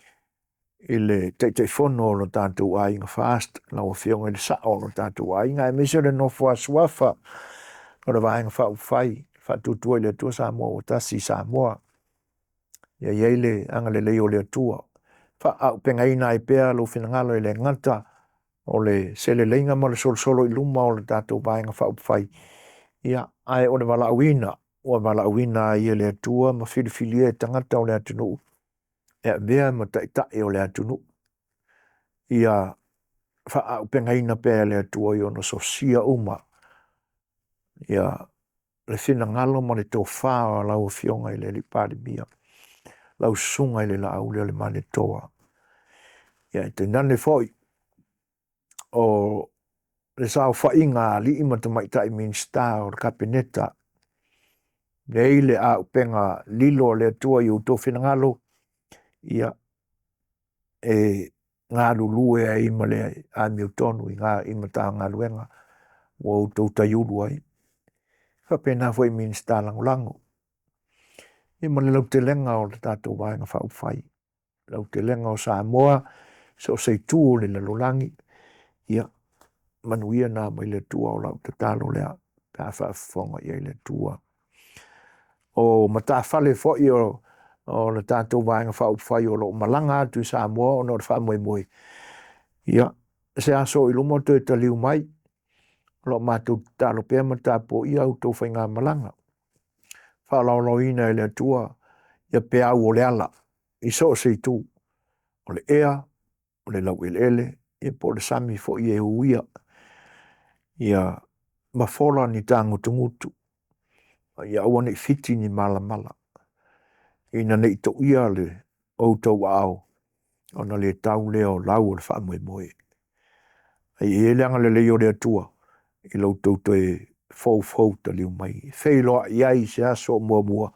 i le taita whono o lo tātou ai ngā fast. Lau whionga i le sa o lo tātou ai ngā e mese le nofua suafa. O le vaenga whauwhai. Whatutua i le tua Samoa o tasi Samoa. Ia le anga le leo le tua. Au penga ina i pēr lo whinangalo i le ngata o le sele leinga ma le solo i luma o le tātou vaenga whaupwhai. Ia, ai o le wala awina. O wala awina i le atua ma whiliwhili e tangata o le atunu. Ia mea ma taitai o le atunu. Ia, au penga ina pēr le atua i ono sosia uma. Ia, le whinangalo ma le tō whaa lau whionga i le lipari mia. Lau sunga i le la aule o le mane toa. Ia, te nane foi. O le sao whainga li ima te maitai minsta o le kapineta. Nei le au penga lilo le tua i uto whinangalo. Ia, e ngā lulue a ima le a miutonu i ngā ima tā ngā luenga. O uto taiulu ai. Whapena foi minsta langulango. Ima le lau te lenga o le tātou vaenga whauwhai. Lau te lenga o Samoa. So sei tū le lalolangi. Ia, manuia nā mai le tua o lau te talo lea. Pea whaafonga ia i le tua. O mata whale fwoi o le tātou vaenga whauwhai o lo malanga atu i Samoa o no le whaamoe. Ia, se aso i lumo te taliu mai. Lo mātou talo pēr mata po ia au tau whainga malanga. Whaalaulau ina i le tua. Ia pēr au o le ala. I so sei tū. O le ea. O le lau ele, e po le sami fo i e uia. Ia mafola ni tango tungutu. Ia awa nei fiti ni mala. Ina nei to ia le outou au. Ona le tau leo lau o le whaamoe. E leanga le leo le atua. I lau tauto e fau ta liu mai. Whailoa iai se aso mua.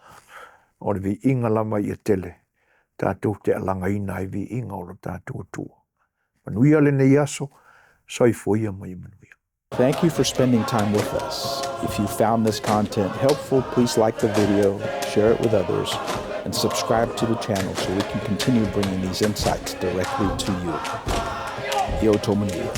O le vi inga lama i a tele. Tātou te alanga ina i vi inga o lo tātou atua. Manuia le nei aso, soifoia mai manuia. Thank you for spending time with us. If you found this content helpful, please like the video, share it with others, and subscribe to the channel so we can continue bringing these insights directly to you. Io Tomanuia.